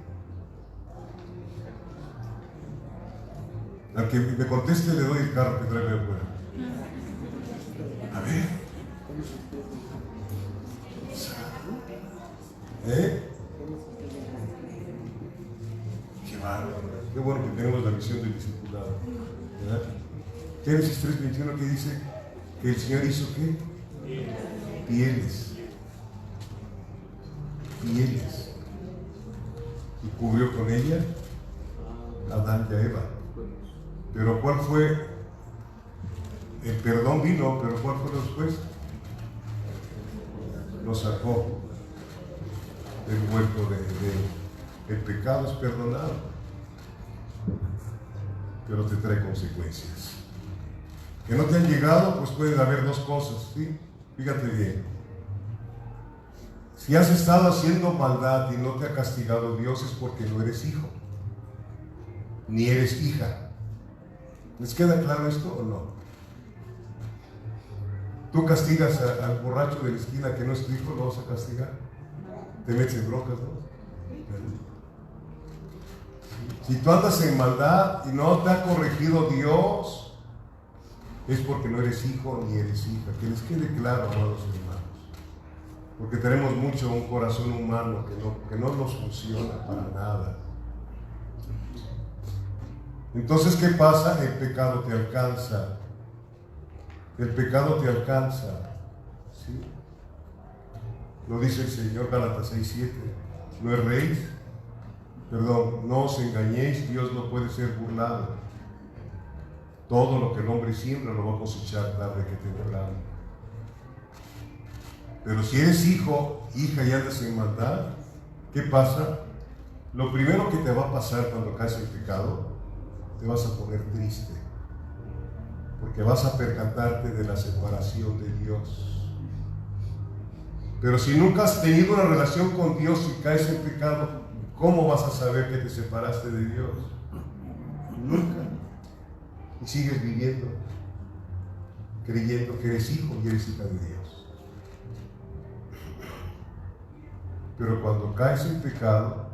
Al que me conteste le doy el carro que trae afuera. A ver. Qué bárbaro. Qué bueno que tenemos la misión del discipulado. ¿Verdad? Génesis 3:21 que dice que el Señor hizo ¿qué? Pieles. Y cubrió con ella a Adán y a Eva. Pero ¿cuál fue? El perdón vino, pero ¿cuál fue después? Lo sacó del huerto el pecado es perdonado, pero te trae consecuencias. Que no te han llegado, pues pueden haber dos cosas, ¿sí? Fíjate bien. Si has estado haciendo maldad y no te ha castigado Dios es porque no eres hijo, ni eres hija. ¿Les queda claro esto o no? Tú castigas al borracho de la esquina que no es tu hijo, ¿lo vas a castigar? Te metes en broncas, ¿no? Si tú andas en maldad y no te ha corregido Dios, es porque no eres hijo ni eres hija. Que les quede claro, amados hermanos. Porque tenemos mucho un corazón humano que no nos funciona para nada. Entonces, ¿qué pasa? El pecado te alcanza. El pecado te alcanza. ¿Sí? Lo dice el Señor, Gálatas 6:7. No erréis, no os engañéis, Dios no puede ser burlado. Todo lo que el hombre siembra lo va a cosechar tarde que temprano. Pero si eres hijo, hija y andas en maldad, ¿qué pasa? Lo primero que te va a pasar cuando caes en pecado, te vas a poner triste. porque vas a percatarte de la separación de Dios. Pero si nunca has tenido una relación con Dios y caes en pecado, ¿cómo vas a saber que te separaste de Dios? Nunca. Y sigues viviendo, creyendo que eres hijo y eres hija de Dios. Pero cuando caes en pecado,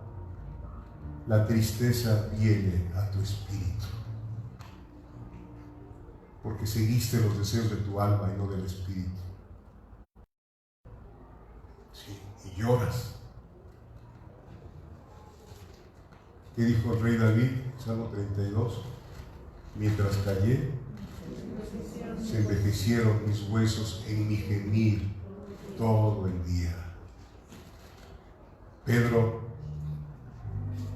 la tristeza viene a tu espíritu, porque seguiste los deseos de tu alma y no del espíritu. Sí, y lloras. ¿Qué dijo el rey David? Salmo 32. Mientras callé, se envejecieron mis huesos en mi gemir todo el día. Pedro,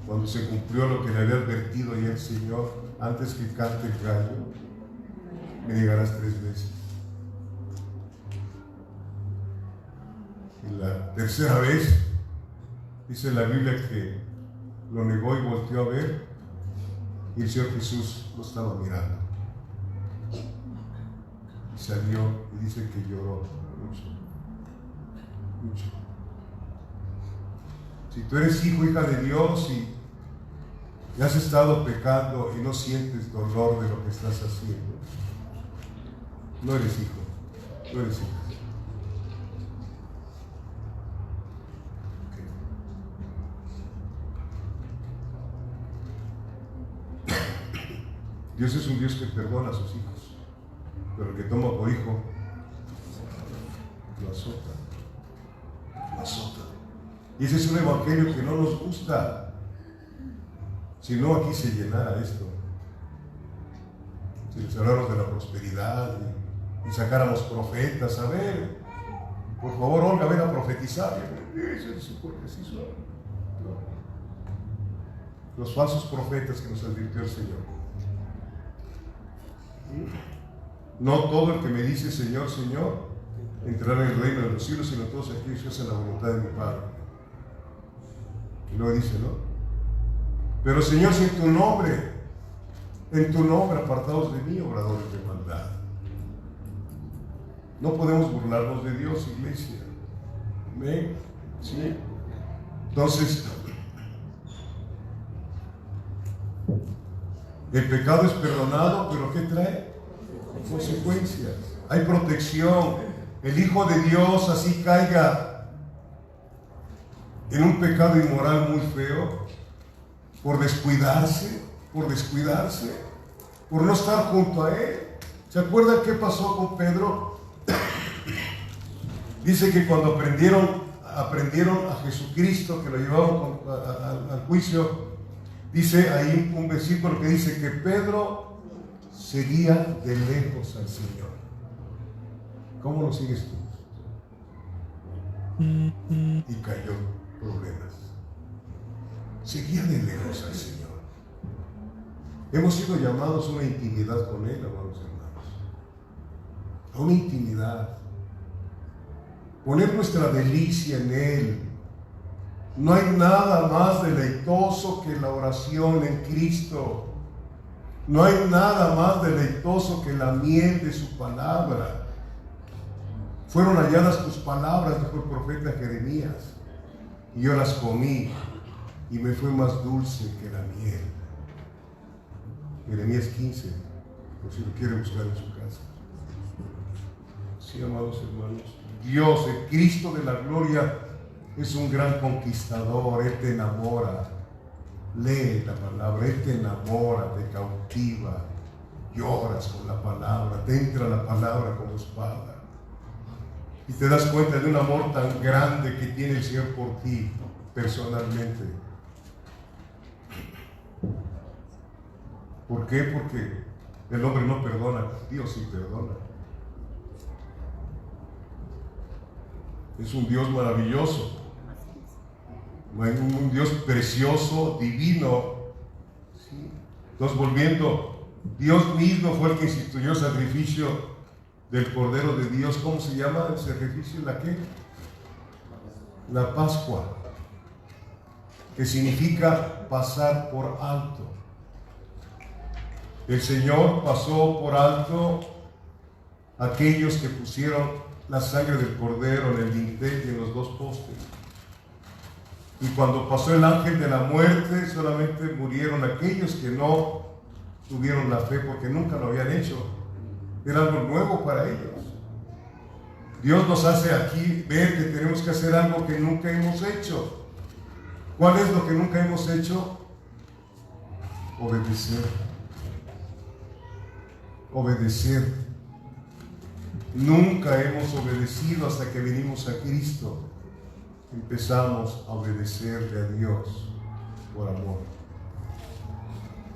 cuando se cumplió lo que le había advertido ayer el Señor, antes que cante el gallo, me negarás 3 veces. Y la tercera vez, dice la Biblia que lo negó y volteó a ver, y el Señor Jesús lo estaba mirando. Y salió y dice que lloró mucho, mucho. Si tú eres hijo, hija de Dios y has estado pecando y no sientes dolor de lo que estás haciendo, no eres hijo, no eres hija. Dios es un Dios que perdona a sus hijos, pero el que toma por hijo lo azota, lo azota. Y ese es un evangelio que no nos gusta. Si no, aquí se llenara esto. Si les habláramos de la prosperidad y sacáramos profetas, a ver, por favor, Olga, ven a profetizar. Los falsos profetas que nos advirtió el Señor. No todo el que me dice Señor, Señor, entrará en el reino de los cielos, sino todos aquellos que hacen la voluntad de mi Padre. Y luego dice, ¿no? Pero Señor, si en tu nombre apartados de mí, obradores de maldad. No podemos burlarnos de Dios, iglesia. ¿Ven? ¿Sí? Entonces, el pecado es perdonado, pero ¿qué trae? Consecuencias. Hay protección. El Hijo de Dios así caiga en un pecado inmoral muy feo, por descuidarse, por no estar junto a Él. ¿Se acuerdan qué pasó con Pedro? Dice que cuando aprendieron a Jesucristo, que lo llevaban al juicio, dice ahí un versículo que dice que Pedro seguía de lejos al Señor. ¿Cómo lo sigues tú? Y cayó en problemas. Seguía de lejos al Señor. Hemos sido llamados a una intimidad con Él, amados hermanos. A una intimidad. Poner nuestra delicia en Él. No hay nada más deleitoso que la oración en Cristo. No hay nada más deleitoso que la miel de su palabra. Fueron halladas tus palabras, dijo el profeta Jeremías, y yo las comí, y me fue más dulce que la miel. Jeremías 15, por si lo quieren buscar en su casa. Sí, amados hermanos, Dios, el Cristo de la gloria, es un gran conquistador. Él te enamora. Lee la palabra, Él te enamora, te cautiva, lloras con la palabra, te entra la palabra como espada. Y te das cuenta de un amor tan grande que tiene el Señor por ti personalmente. ¿Por qué? Porque el hombre no perdona, Dios sí perdona. Es un Dios maravilloso, un Dios precioso, divino. ¿Sí? Entonces, volviendo, Dios mismo fue el que instituyó el sacrificio del Cordero de Dios. ¿Cómo se llama el sacrificio? ¿La qué? La Pascua, que significa pasar por alto. El Señor pasó por alto a aquellos que pusieron la sangre del cordero en el dintel y en los dos postes. Y cuando pasó el ángel de la muerte, solamente murieron aquellos que no tuvieron la fe porque nunca lo habían hecho. Era algo nuevo para ellos. Dios nos hace aquí ver que tenemos que hacer algo que nunca hemos hecho. ¿Cuál es lo que nunca hemos hecho? Obedecer. Obedecer. Nunca hemos obedecido hasta que vinimos a Cristo. Empezamos a obedecerle a Dios por amor.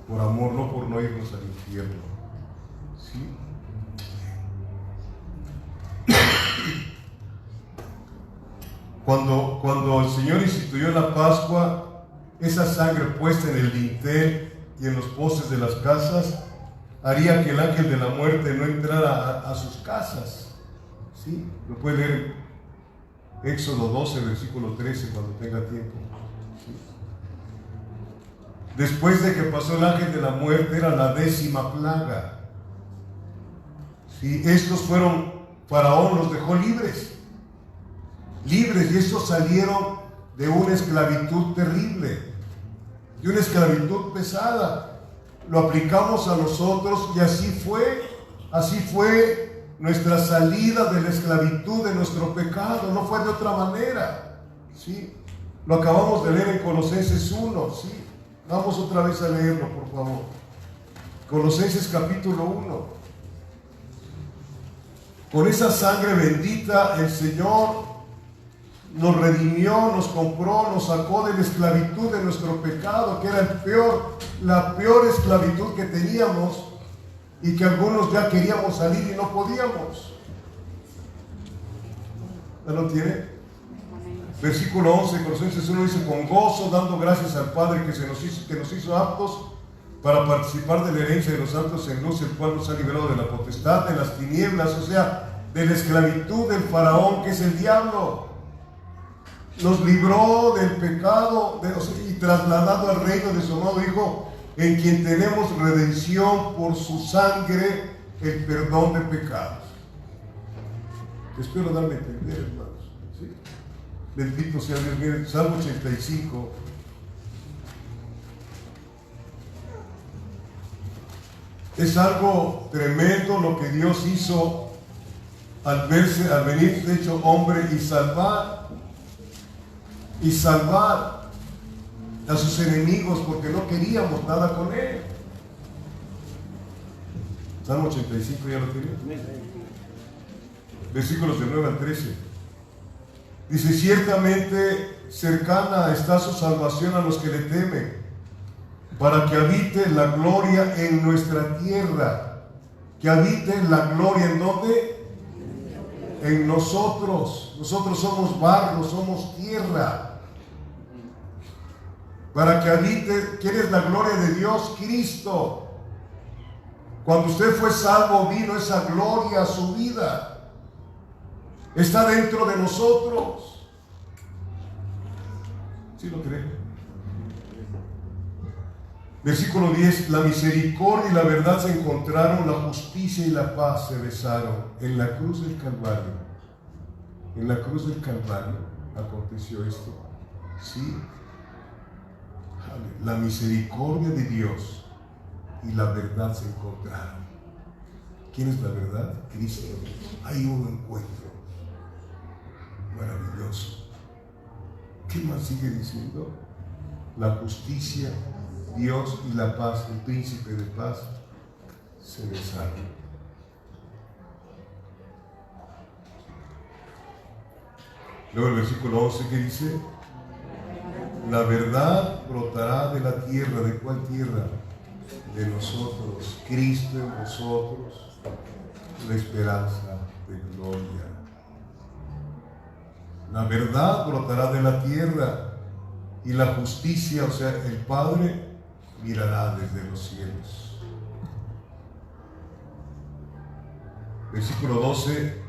Por amor, no por no irnos al infierno. ¿Sí? Cuando el Señor instituyó la Pascua, esa sangre puesta en el dintel y en los postes de las casas haría que el ángel de la muerte no entrara a sus casas. ¿Sí? Lo puede leer en Éxodo 12, versículo 13, cuando tenga tiempo. ¿Sí? Después de que pasó el ángel de la muerte, era la 10ª plaga. ¿Sí? Estos fueron, Faraón los dejó libres, y estos salieron de una esclavitud terrible, de una esclavitud pesada. Lo aplicamos a nosotros y así fue nuestra salida de la esclavitud de nuestro pecado, no fue de otra manera. ¿Sí? Lo acabamos de leer en Colosenses 1, ¿sí? Vamos otra vez a leerlo, por favor. Colosenses capítulo 1. Con esa sangre bendita el Señor nos redimió, nos compró, nos sacó de la esclavitud de nuestro pecado, que era la peor esclavitud que teníamos y que algunos ya queríamos salir y no podíamos. ¿Ya lo tiene? Versículo 11, Colosenses 1 dice: con gozo, dando gracias al Padre que nos hizo aptos para participar de la herencia de los santos en luz, el cual nos ha liberado de la potestad de las tinieblas, o sea, de la esclavitud del faraón, que es el diablo. Nos libró del pecado y trasladado al reino de su amado Hijo, en quien tenemos redención por su sangre, el perdón de pecados. Espero darme a entender, hermanos. ¿Sí? Bendito sea Dios. Miren, Salmo 85. Es algo tremendo lo que Dios hizo al venir de hecho hombre y salvar a sus enemigos, porque no queríamos nada con él. Salmo 85, ya lo tiene. Versículos del 9 al 13. Dice: ciertamente cercana está su salvación a los que le temen, para que habite la gloria en nuestra tierra. Que habite la gloria, ¿en dónde? En nosotros. Nosotros somos barro, somos tierra. Para que habite, ¿quién es la gloria de Dios? Cristo. Cuando usted fue salvo, vino esa gloria a su vida. Está dentro de nosotros. ¿Sí lo cree? Versículo 10: la misericordia y la verdad se encontraron, la justicia y la paz se besaron en la cruz del Calvario. En la cruz del Calvario aconteció esto. ¿Sí? La misericordia de Dios y la verdad se encontraron. ¿Quién es la verdad? Cristo. Hay un encuentro maravilloso. ¿Qué más sigue diciendo? La justicia, Dios y la paz, el príncipe de paz, se besaron. Luego el versículo 11, ¿qué dice? La verdad brotará de la tierra. ¿De cuál tierra? De nosotros. Cristo en vosotros, la esperanza de gloria. La verdad brotará de la tierra, y la justicia, o sea, el Padre, mirará desde los cielos. Versículo 12: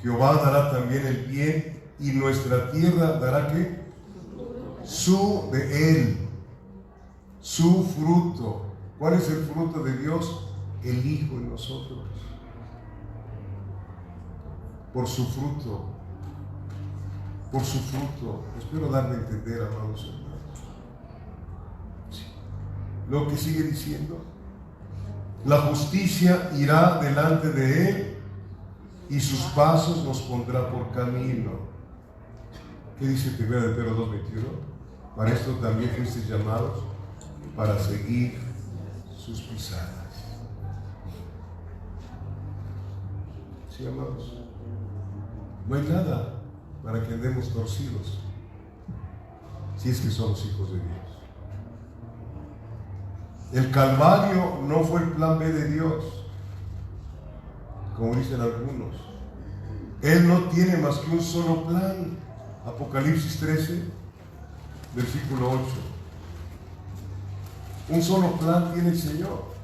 Jehová dará también el bien, y nuestra tierra dará ¿qué? De él, su fruto. ¿Cuál es el fruto de Dios? El Hijo en nosotros. Por su fruto, espero darme a entender, amados hermanos. Sí. Lo que sigue diciendo, la justicia irá delante de él y sus pasos nos pondrá por camino. ¿Qué dice 1 Pedro 2:21? Para esto también fuisteis llamados, para seguir sus pisadas. Sí, amados. No hay nada para que andemos torcidos, si es que somos hijos de Dios. El Calvario no fue el plan B de Dios, como dicen algunos. Él no tiene más que un solo plan. Apocalipsis 13, versículo 8. Un solo plan tiene el Señor.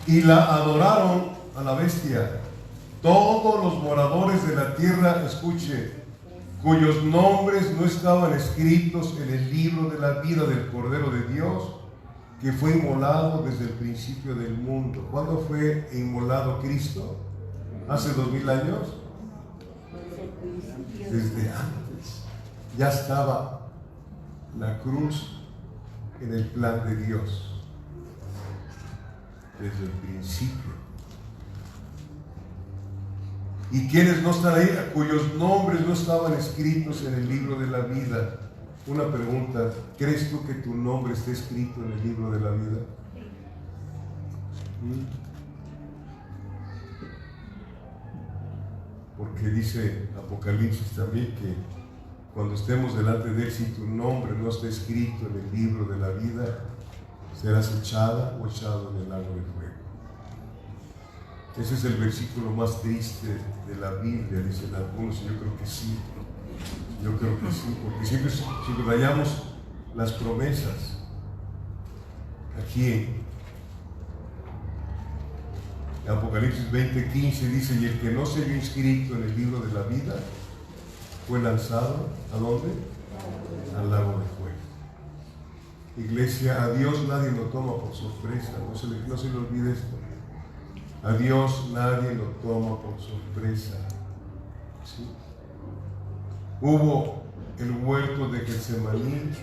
Y la adoraron a la bestia todos los moradores de la tierra, escuche, cuyos nombres no estaban escritos en el libro de la vida del Cordero de Dios, que fue inmolado desde el principio del mundo. ¿Cuándo fue inmolado Cristo? ¿Hace 2000 años? Desde antes. Ya estaba la cruz en el plan de Dios. Desde el principio. ¿Y quiénes no están ahí? Cuyos nombres no estaban escritos en el libro de la vida. Una pregunta, ¿crees tú que tu nombre esté escrito en el libro de la vida? Porque dice Apocalipsis también que cuando estemos delante de él, si tu nombre no está escrito en el libro de la vida, serás echada o echado en el lago de fuego. Ese es el versículo más triste de la Biblia, dicen algunos, y yo creo que sí. Yo creo que sí, porque siempre subrayamos las promesas. Aquí en Apocalipsis 20:15 dice, y el que no se vio inscrito en el libro de la vida fue lanzado, ¿a dónde? Al lago de fuego. Iglesia, a Dios nadie lo toma por sorpresa, no se le olvide esto. A Dios nadie lo toma por sorpresa. ¿Sí? Hubo el huerto de Getsemaní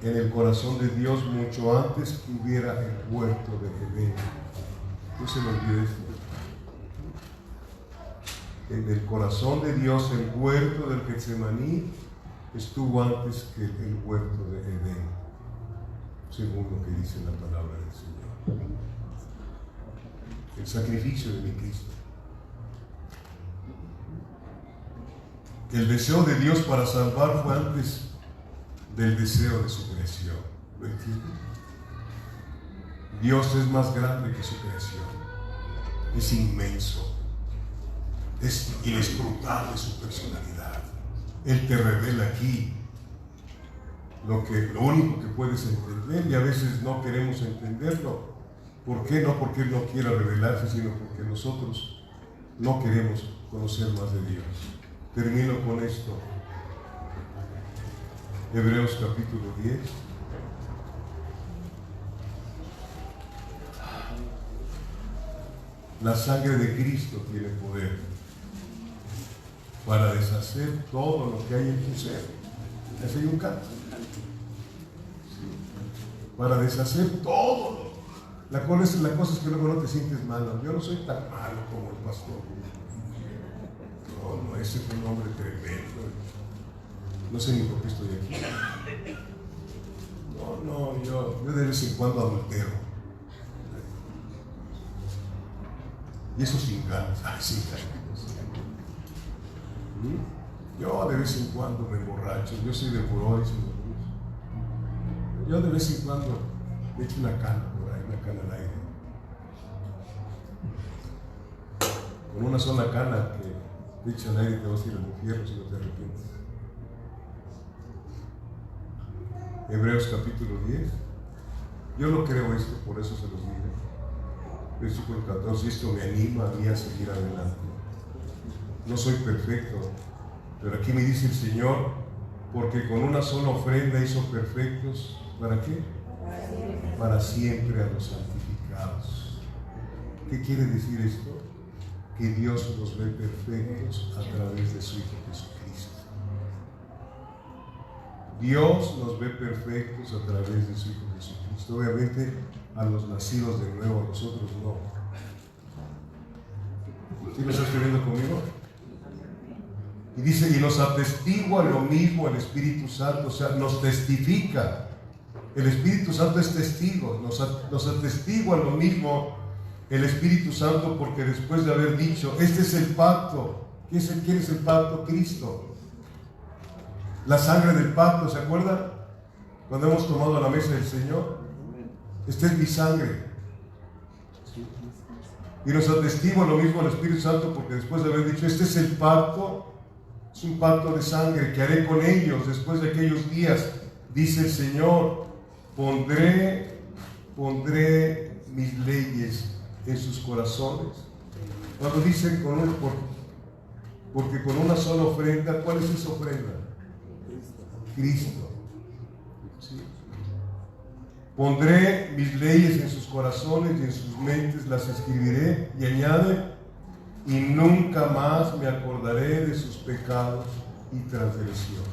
en el corazón de Dios mucho antes que hubiera el huerto de Edén. No se le olvide esto. En el corazón de Dios el huerto del Getsemaní estuvo antes que el huerto de Edén, según lo que dice la palabra del Señor. El sacrificio de mi Cristo. El deseo de Dios para salvar fue antes del deseo de su creación. ¿Lo entienden? Dios es más grande que su creación. Es inmenso. Es inescrutable su personalidad. Él te revela aquí lo único que puedes entender, y a veces no queremos entenderlo. ¿Por qué? No porque Él no quiera revelarse, sino porque nosotros no queremos conocer más de Dios. Termino con esto. Hebreos capítulo 10. La sangre de Cristo tiene poder para deshacer todo lo que hay en tu ser. Ese hay un canto. Para deshacer todo. La cosa es que luego no te sientes malo. Yo no soy tan malo como el pastor. No, ese fue un hombre tremendo. No sé ni por qué estoy aquí. No, yo de vez en cuando adultero. Y eso sin ganas. Sin ganas. Yo de vez en cuando me emborracho. Yo soy de buró. Yo de vez en cuando me echo una cana por ahí, una cana al aire. Con una sola cana que te echa al aire te vas a ir al infierno si no te arrepientes. Hebreos capítulo 10. Yo no creo esto, por eso se los digo. Versículo 14, esto me anima a mí a seguir adelante. No soy perfecto, Pero aquí me dice el Señor, porque con una sola ofrenda hizo perfectos, ¿para qué? Para siempre a los santificados. ¿Qué quiere decir esto? Que Dios los ve perfectos a través de su Hijo Jesucristo. Dios los ve perfectos a través de su Hijo Jesucristo. Obviamente a los nacidos de nuevo, a nosotros no. ¿Sí me estás viendo conmigo? Y dice, y nos atestigua lo mismo el Espíritu Santo, o sea, nos testifica. El Espíritu Santo es testigo, nos atestigua lo mismo el Espíritu Santo, porque después de haber dicho, este es el pacto. ¿Quién es el pacto? Cristo. La sangre del pacto, ¿se acuerdan? Cuando hemos tomado la mesa del Señor, esta es mi sangre. Y nos atestigua lo mismo el Espíritu Santo, porque después de haber dicho, este es el pacto, es un pacto de sangre que haré con ellos después de aquellos días, dice el Señor, pondré mis leyes en sus corazones. Cuando dice porque con una sola ofrenda, ¿cuál es esa ofrenda? Cristo. ¿Sí? Pondré mis leyes en sus corazones y en sus mentes las escribiré, y añade, y nunca más me acordaré de sus pecados y transgresiones.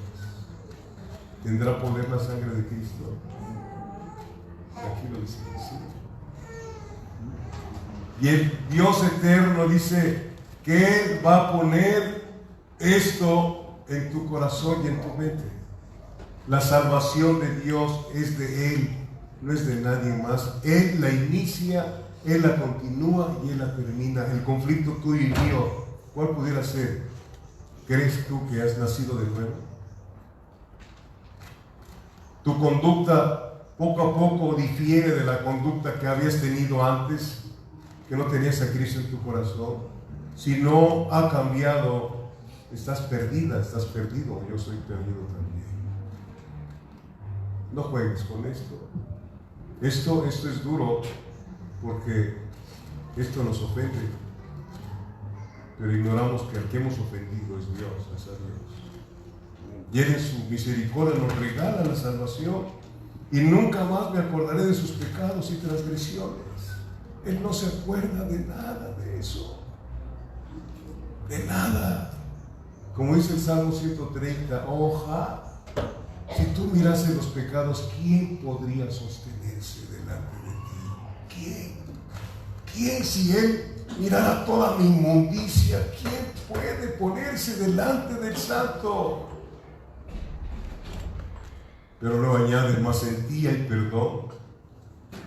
¿Tendrá poder la sangre de Cristo? Aquí lo dice, ¿sí? Y el Dios eterno dice que Él va a poner esto en tu corazón y en tu mente. La salvación de Dios es de Él, no es de nadie más. Él la inicia, Él la continúa y Él la termina. El conflicto tuyo y mío, ¿cuál pudiera ser? ¿Crees tú que has nacido de nuevo? Tu conducta poco a poco difiere de la conducta que habías tenido antes, que no tenías a Cristo en tu corazón. Si no ha cambiado, estás perdida, estás perdido, yo soy perdido también. No juegues con esto. Esto es duro, porque esto nos ofende, pero ignoramos que al que hemos ofendido es Dios, es a Dios. Y Él en su misericordia nos regala la salvación, y nunca más me acordaré de sus pecados y transgresiones. Él no se acuerda de nada de eso, de nada. Como dice el Salmo 130, oja, si tú mirases los pecados, ¿quién podría sostenerse delante de ti? ¿Quién si Él mirara toda mi inmundicia, quién puede ponerse delante del Santo? Pero luego añade, más en ti hay perdón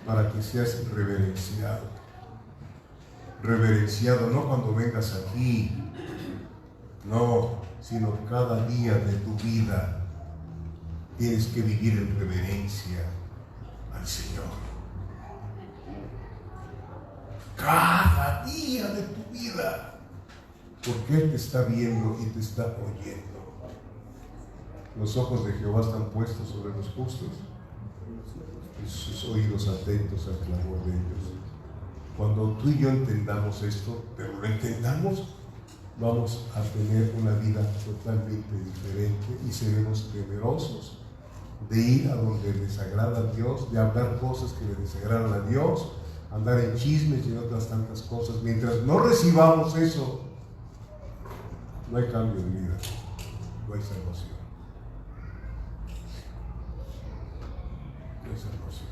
para que seas reverenciado. Reverenciado no cuando vengas aquí, no, sino cada día de tu vida tienes que vivir en reverencia al Señor. Cada día de tu vida, porque Él te está viendo y te está oyendo. Los ojos de Jehová están puestos sobre los justos y sus oídos atentos al clamor de ellos. Cuando tú y yo entendamos esto, pero lo entendamos, vamos a tener una vida totalmente diferente y seremos temerosos de ir a donde les agrada a Dios, de hablar cosas que le desagradan a Dios, andar en chismes y en otras tantas cosas. Mientras no recibamos eso, no hay cambio de vida, no hay salvación. No hay salvación.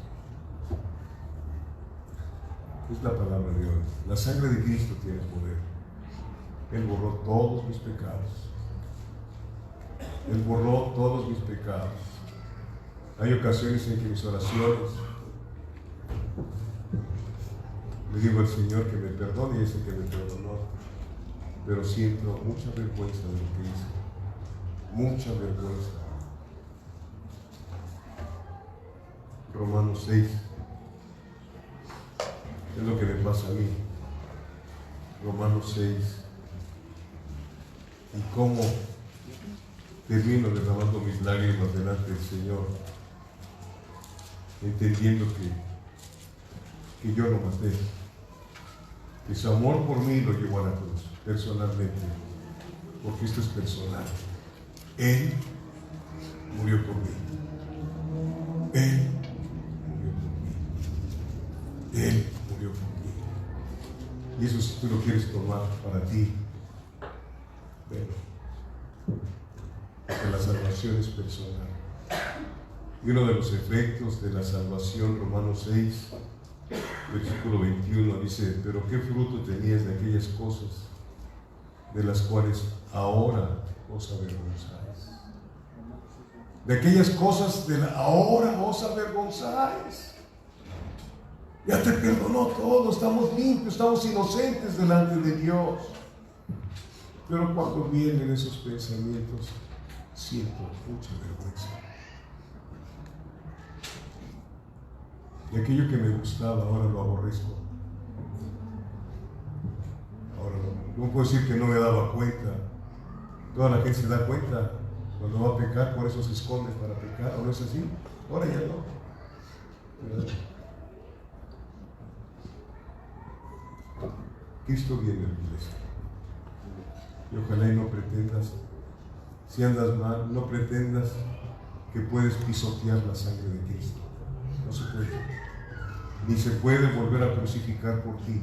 Es la palabra de hoy. La sangre de Cristo tiene poder. Él borró todos mis pecados. Él borró todos mis pecados. Hay ocasiones en que mis oraciones le digo al Señor que me perdone y ese que me perdonó, pero siento mucha vergüenza de lo que hice, mucha vergüenza. Romanos 6 es lo que me pasa a mí. Romanos 6, y cómo termino derramando mis lágrimas delante del Señor, entendiendo que yo lo maté, que su amor por mí lo llevó a la cruz, personalmente, porque esto es personal. Él murió por mí. Él murió por mí. Él murió por mí. Y eso, si tú lo quieres tomar para ti, bueno, que la salvación es personal. Y uno de los efectos de la salvación, Romanos 6, versículo 21, dice: pero qué fruto tenías de aquellas cosas de las cuales ahora os avergonzáis. De aquellas cosas de ahora os avergonzáis. Ya te perdonó todo, estamos limpios, estamos inocentes delante de Dios. Pero cuando vienen esos pensamientos, siento mucha vergüenza. Y aquello que me gustaba, ahora lo aborrezco. Ahora no puedo decir que no me daba cuenta. Toda la gente se da cuenta cuando va a pecar, por eso se esconde para pecar, ¿o no es así? Ahora ya no. ¿Verdad? Cristo viene a la iglesia. Y ojalá y no pretendas, si andas mal, no pretendas que puedes pisotear la sangre de Cristo. No se puede. Ni se puede volver a crucificar por ti.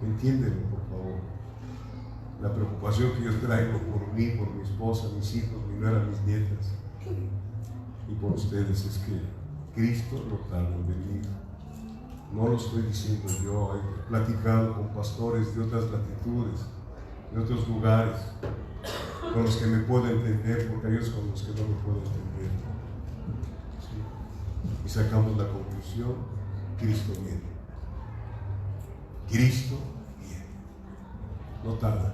Entiéndelo, por favor. La preocupación que yo traigo por mí, por mi esposa, mis hijos, mi nuera, mis nietas y por ustedes es que Cristo no tarda en venir. No lo estoy diciendo yo. He platicado con pastores de otras latitudes, de otros lugares, con los que me puedo entender, porque hay otros con los que no me puedo entender. ¿Sí? Y sacamos la conclusión: Cristo viene. Cristo viene. No tarda.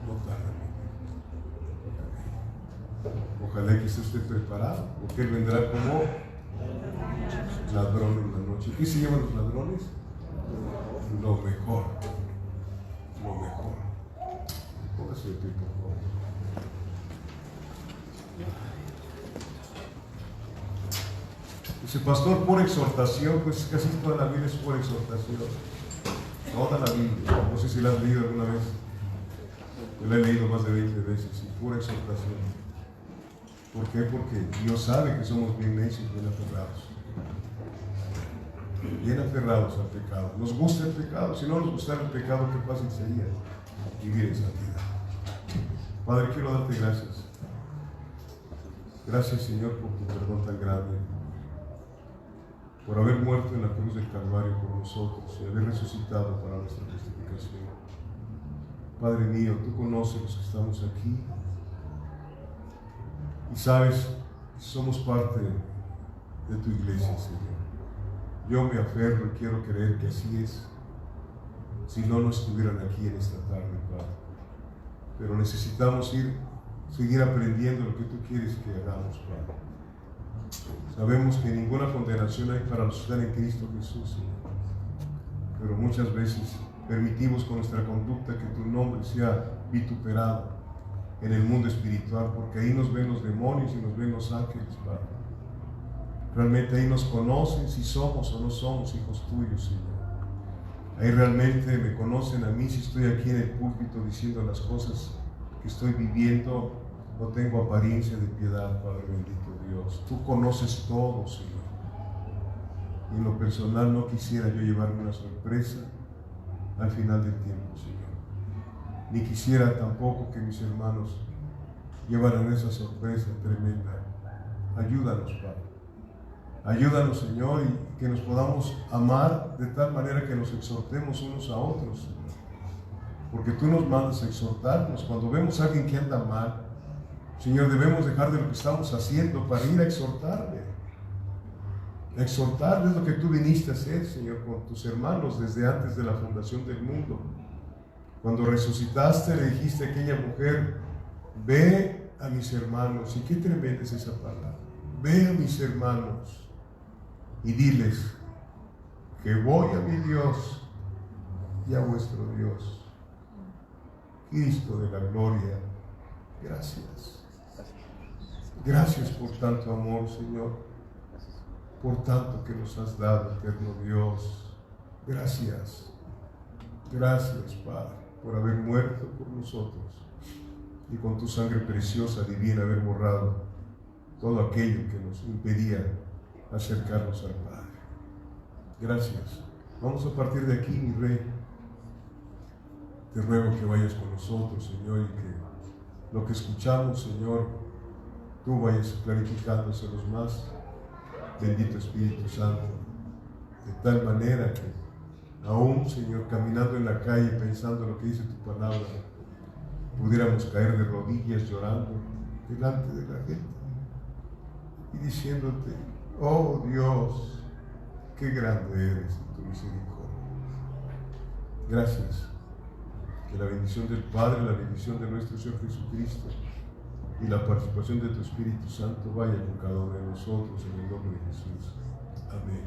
No tarda. Ojalá que esté usted preparado, porque Él vendrá como ladrón en la noche. ¿Qué se llaman los ladrones? Lo mejor. Lo mejor. Póngase de pie, por favor. Dice: pastor, por exhortación. Pues casi toda la Biblia es por exhortación. Toda la Biblia. No sé si la has leído alguna vez. Yo la he leído más de 20 veces. Y pura exhortación. ¿Por qué? Porque Dios sabe que somos bien necios, bien aferrados. Bien aferrados al pecado. Nos gusta el pecado. Si no nos gustara el pecado, qué fácil sería vivir en santidad. Padre, quiero darte gracias. Gracias, Señor, por tu perdón tan grande, por haber muerto en la cruz del Calvario por nosotros y haber resucitado para nuestra justificación. Padre mío, tú conoces los que estamos aquí y sabes que somos parte de tu iglesia, Señor. Yo me aferro y quiero creer que así es, si no, no estuvieran aquí en esta tarde, Padre. Pero necesitamos seguir aprendiendo lo que tú quieres que hagamos, Padre. Sabemos que ninguna condenación hay para los que están en Cristo Jesús, Señor. Pero muchas veces permitimos con nuestra conducta que tu nombre sea vituperado en el mundo espiritual, porque ahí nos ven los demonios y nos ven los ángeles, Padre. Realmente ahí nos conocen si somos o no somos hijos tuyos, Señor. Ahí realmente me conocen a mí si estoy aquí en el púlpito diciendo las cosas que estoy viviendo. No tengo apariencia de piedad, Padre bendito Dios. Tú conoces todo, Señor. Y en lo personal no quisiera yo llevarme una sorpresa al final del tiempo, Señor. Ni quisiera tampoco que mis hermanos llevaran esa sorpresa tremenda. Ayúdanos, Padre. Ayúdanos, Señor, y que nos podamos amar de tal manera que nos exhortemos unos a otros, Señor. Porque tú nos mandas a exhortarnos. Cuando vemos a alguien que anda mal, Señor, debemos dejar de lo que estamos haciendo para ir a exhortarle. Exhortarle es lo que tú viniste a hacer, Señor, con tus hermanos desde antes de la fundación del mundo. Cuando resucitaste, le dijiste a aquella mujer: ve a mis hermanos. Y qué tremenda es esa palabra. Ve a mis hermanos y diles que voy a mi Dios y a vuestro Dios. Cristo de la gloria, gracias. Gracias por tanto amor, Señor, por tanto que nos has dado, eterno Dios. Gracias. Gracias, Padre, por haber muerto por nosotros y con tu sangre preciosa, divina, haber borrado todo aquello que nos impedía acercarnos al Padre. Gracias. Vamos a partir de aquí, mi Rey. Te ruego que vayas con nosotros, Señor, y que lo que escuchamos, Señor, tú vayas clarificándoselos más. Bendito Espíritu Santo, de tal manera que aún, Señor, caminando en la calle, pensando lo que dice tu palabra, pudiéramos caer de rodillas llorando delante de la gente y diciéndote: oh Dios, qué grande eres en tu misericordia. Gracias. Que la bendición del Padre, la bendición de nuestro Señor Jesucristo y la participación de tu Espíritu Santo vaya con cada uno de nosotros en el nombre de Jesús. Amén.